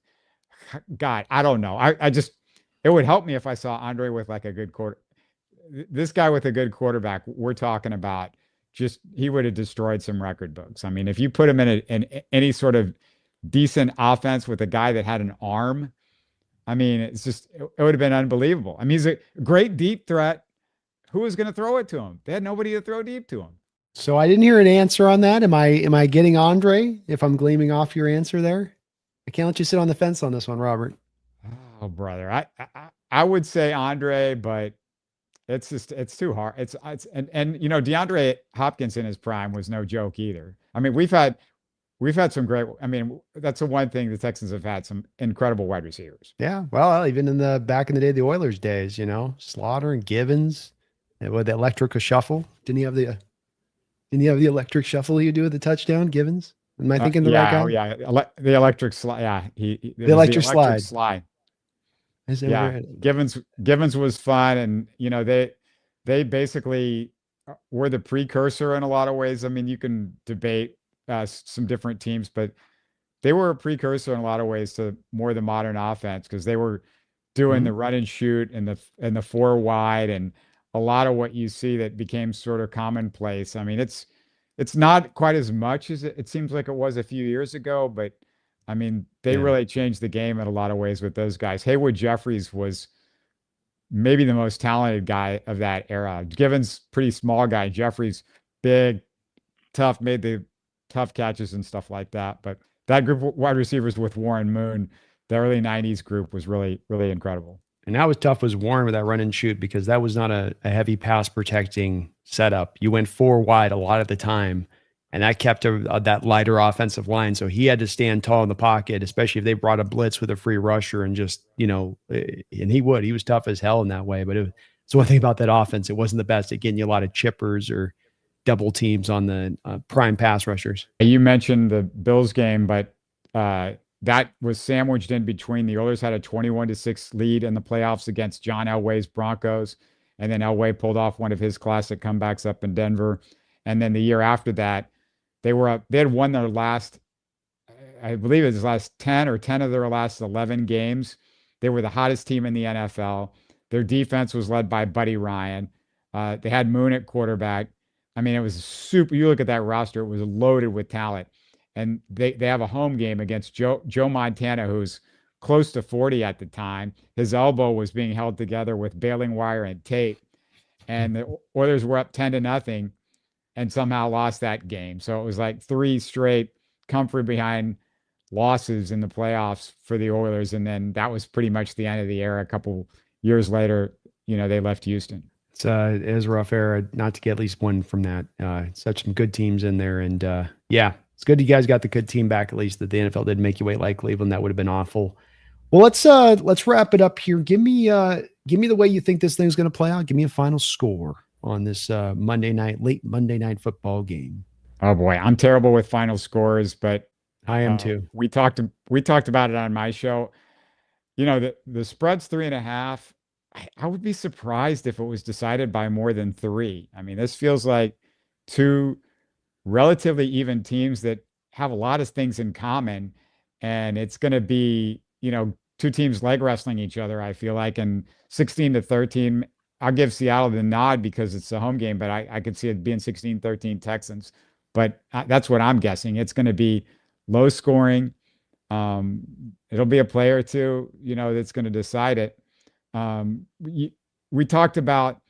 Speaker 2: God, I don't know. It would help me if I saw Andre with like a good this guy with a good quarterback we're talking about, just, he would have destroyed some record books. I mean, if you put him in any sort of decent offense with a guy that had an arm, I mean, it would have been unbelievable. I mean, he's a great deep threat. Who was going to throw it to him? They had nobody to throw deep to him.
Speaker 3: So I didn't hear an answer on that. Am I getting Andre if I'm gleaming off your answer there? I can't let you sit on the fence on this one, Robert.
Speaker 2: Oh, brother. I would say Andre, but it's too hard. And DeAndre Hopkins in his prime was no joke either. I mean, we've had some great, I mean, that's the one thing the Texans have had, some incredible wide receivers.
Speaker 3: Yeah. Well, even in the back in the day, the Oilers days, Slaughter and Givens, with the electric shuffle. Didn't he have And you have the electric shuffle you do with the touchdown, Givens. Am I thinking the right guy?
Speaker 2: Oh yeah, the electric slide. Yeah, it
Speaker 3: The
Speaker 2: was the
Speaker 3: electric
Speaker 2: electric
Speaker 3: slide.
Speaker 2: slide.
Speaker 3: Is that
Speaker 2: Yeah,
Speaker 3: right?
Speaker 2: Givens was fun, and they basically were the precursor in a lot of ways. I mean, you can debate some different teams, but they were a precursor in a lot of ways to more the modern offense because they were doing
Speaker 3: Mhm.
Speaker 2: the run and shoot and the four wide and a lot of what you see that became sort of commonplace. I mean, it's not quite as much as it seems like it was a few years ago, but I mean, they
Speaker 3: Yeah.
Speaker 2: really changed the game in a lot of ways with those guys. Haywood Jeffries was maybe the most talented guy of that era. Givens, pretty small guy. Jeffries, big, tough, made the tough catches and stuff like that. But that group of wide receivers with Warren Moon, the early 90s group was really, really incredible.
Speaker 3: And how was tough was Warren with that run and shoot because that was not a heavy pass protecting setup. You went four wide a lot of the time, and that kept that lighter offensive line. So he had to stand tall in the pocket, especially if they brought a blitz with a free rusher and just, and he would. He was tough as hell in that way. But it's one thing about that offense. It wasn't the best at getting you a lot of chippers or double teams on the prime pass rushers.
Speaker 2: You mentioned the Bills game, but that was sandwiched in between. The Oilers had a 21-6 lead in the playoffs against John Elway's Broncos. And then Elway pulled off one of his classic comebacks up in Denver. And then the year after that, they had won their last, I believe it was last 10 or 10 of their last 11 games. They were the hottest team in the NFL. Their defense was led by Buddy Ryan. They had Moon at quarterback. I mean, it was super. You look at that roster, it was loaded with talent. And they have a home game against Joe Montana, who's close to 40 at the time. His elbow was being held together with baling wire and tape. And the Oilers were up 10-0 and somehow lost that game. So it was like three straight comfort behind losses in the playoffs for the Oilers. And then that was pretty much the end of the era. A couple years later, they left Houston.
Speaker 3: It was a rough era not to get at least one from that. Such some good teams in there. And yeah, it's good you guys got the good team back, at least that the NFL didn't make you wait like Cleveland. That would have been awful. Well, let's wrap it up here. Give me the way you think this thing's going to play out. Give me a final score on this late Monday night football game.
Speaker 2: Oh boy, I'm terrible with final scores, but
Speaker 3: I am too.
Speaker 2: We talked about it on my show. The spread's 3.5. I would be surprised if it was decided by more than 3. I mean, this feels like two relatively even teams that have a lot of things in common, and it's going to be, two teams leg wrestling each other, I feel like, and 16-13. I'll give Seattle the nod because it's a home game, but I could see it being 16-13 Texans. But that's what I'm guessing. It's going to be low scoring. It'll be a play or two, that's going to decide it. We talked about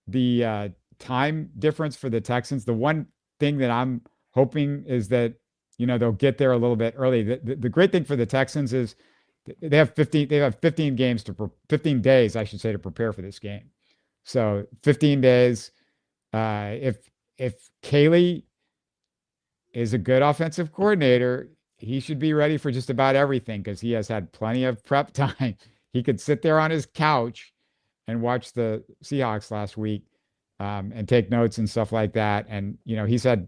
Speaker 2: the time difference for the Texans. The one thing that I'm hoping is that, they'll get there a little bit early. The great thing for the Texans is they have 15 days, I should say, to prepare for this game. So 15 days. If Caley is a good offensive coordinator, he should be ready for just about everything because he has had plenty of prep time. He could sit there on his couch and watch the Seahawks last week and take notes and stuff like that. And, he's had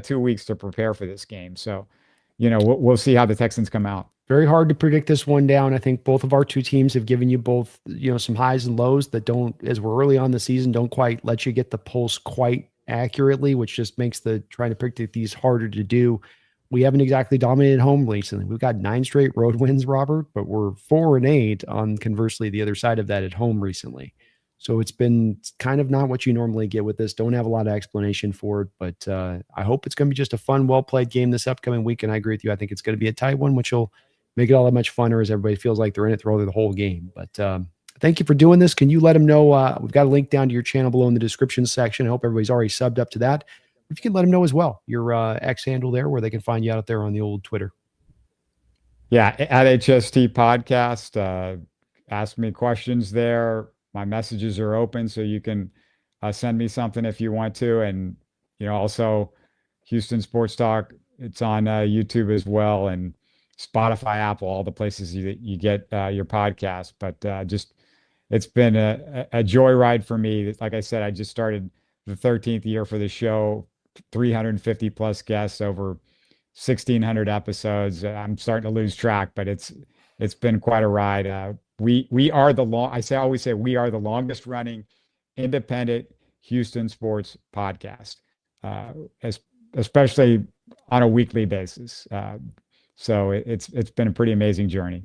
Speaker 2: 2 weeks to prepare for this game. So, we'll see how the Texans come out.
Speaker 3: Very hard to predict this one down. I think both of our two teams have given you both, some highs and lows that don't, as we're early on the season, don't quite let you get the pulse quite accurately, which just makes the trying to predict these harder to do. We haven't exactly dominated home recently. We've got 9 straight road wins, Robert, but we're 4-8 on conversely the other side of that at home recently. So it's been kind of not what you normally get with this. Don't have a lot of explanation for it, but I hope it's going to be just a fun, well-played game this upcoming week. And I agree with you. I think it's going to be a tight one, which will make it all that much funner as everybody feels like they're in it through the whole game. But thank you for doing this. Can you let them know? We've got a link down to your channel below in the description section. I hope everybody's already subbed up to that. If you can let them know as well, your X handle there, where they can find you out there on the old Twitter.
Speaker 2: Yeah, at HST Podcast. Ask me questions there. My messages are open, so you can send me something if you want to. And, also Houston Sports Talk, it's on YouTube as well, and Spotify, Apple, all the places you get your podcast. But it's been a joyride for me. Like I said, I just started the 13th year for the show 350 plus guests over 1,600 episodes. I'm starting to lose track, but it's been quite a ride. We are I always say we are the longest running independent Houston sports podcast, especially on a weekly basis. So it's been a pretty amazing journey.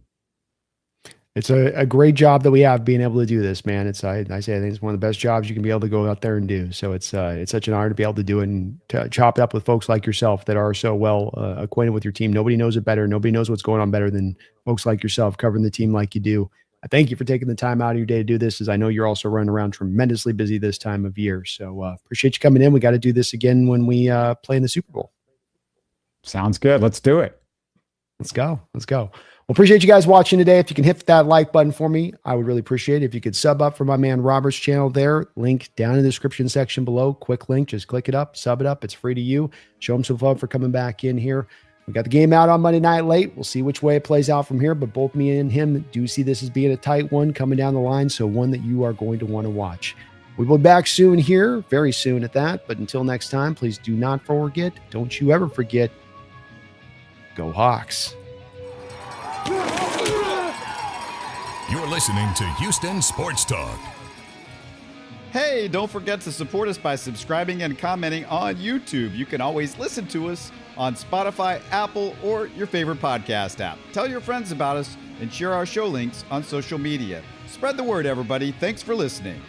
Speaker 3: It's a great job that we have being able to do this, man. I think it's one of the best jobs you can be able to go out there and do. So it's such an honor to be able to do it and to chop it up with folks like yourself that are so well acquainted with your team. Nobody knows it better. Nobody knows what's going on better than folks like yourself covering the team like you do. I thank you for taking the time out of your day to do this, as I know you're also running around tremendously busy this time of year. So appreciate you coming in. We got to do this again when we play in the Super Bowl.
Speaker 2: Sounds good. Let's do it.
Speaker 3: Let's go. Well, appreciate you guys watching today. If you can hit that like button for me, I would really appreciate it. If you could sub up for my man Robert's channel there, link down in the description section below. Quick link, just click it up, sub it up. It's free to you. Show them some love for coming back in here. We got the game out on Monday night late. We'll see which way it plays out from here, but both me and him do see this as being a tight one coming down the line, so one that you are going to want to watch. We will be back soon here, very soon at that, but until next time, please do not forget, don't you ever forget, go Hawks.
Speaker 1: You're listening to Houston Sports Talk.
Speaker 4: Hey, don't forget to support us by subscribing and commenting on YouTube. You can always listen to us on Spotify, Apple, or your favorite podcast app. Tell your friends about us and share our show links on social media. Spread the word, everybody. Thanks for listening.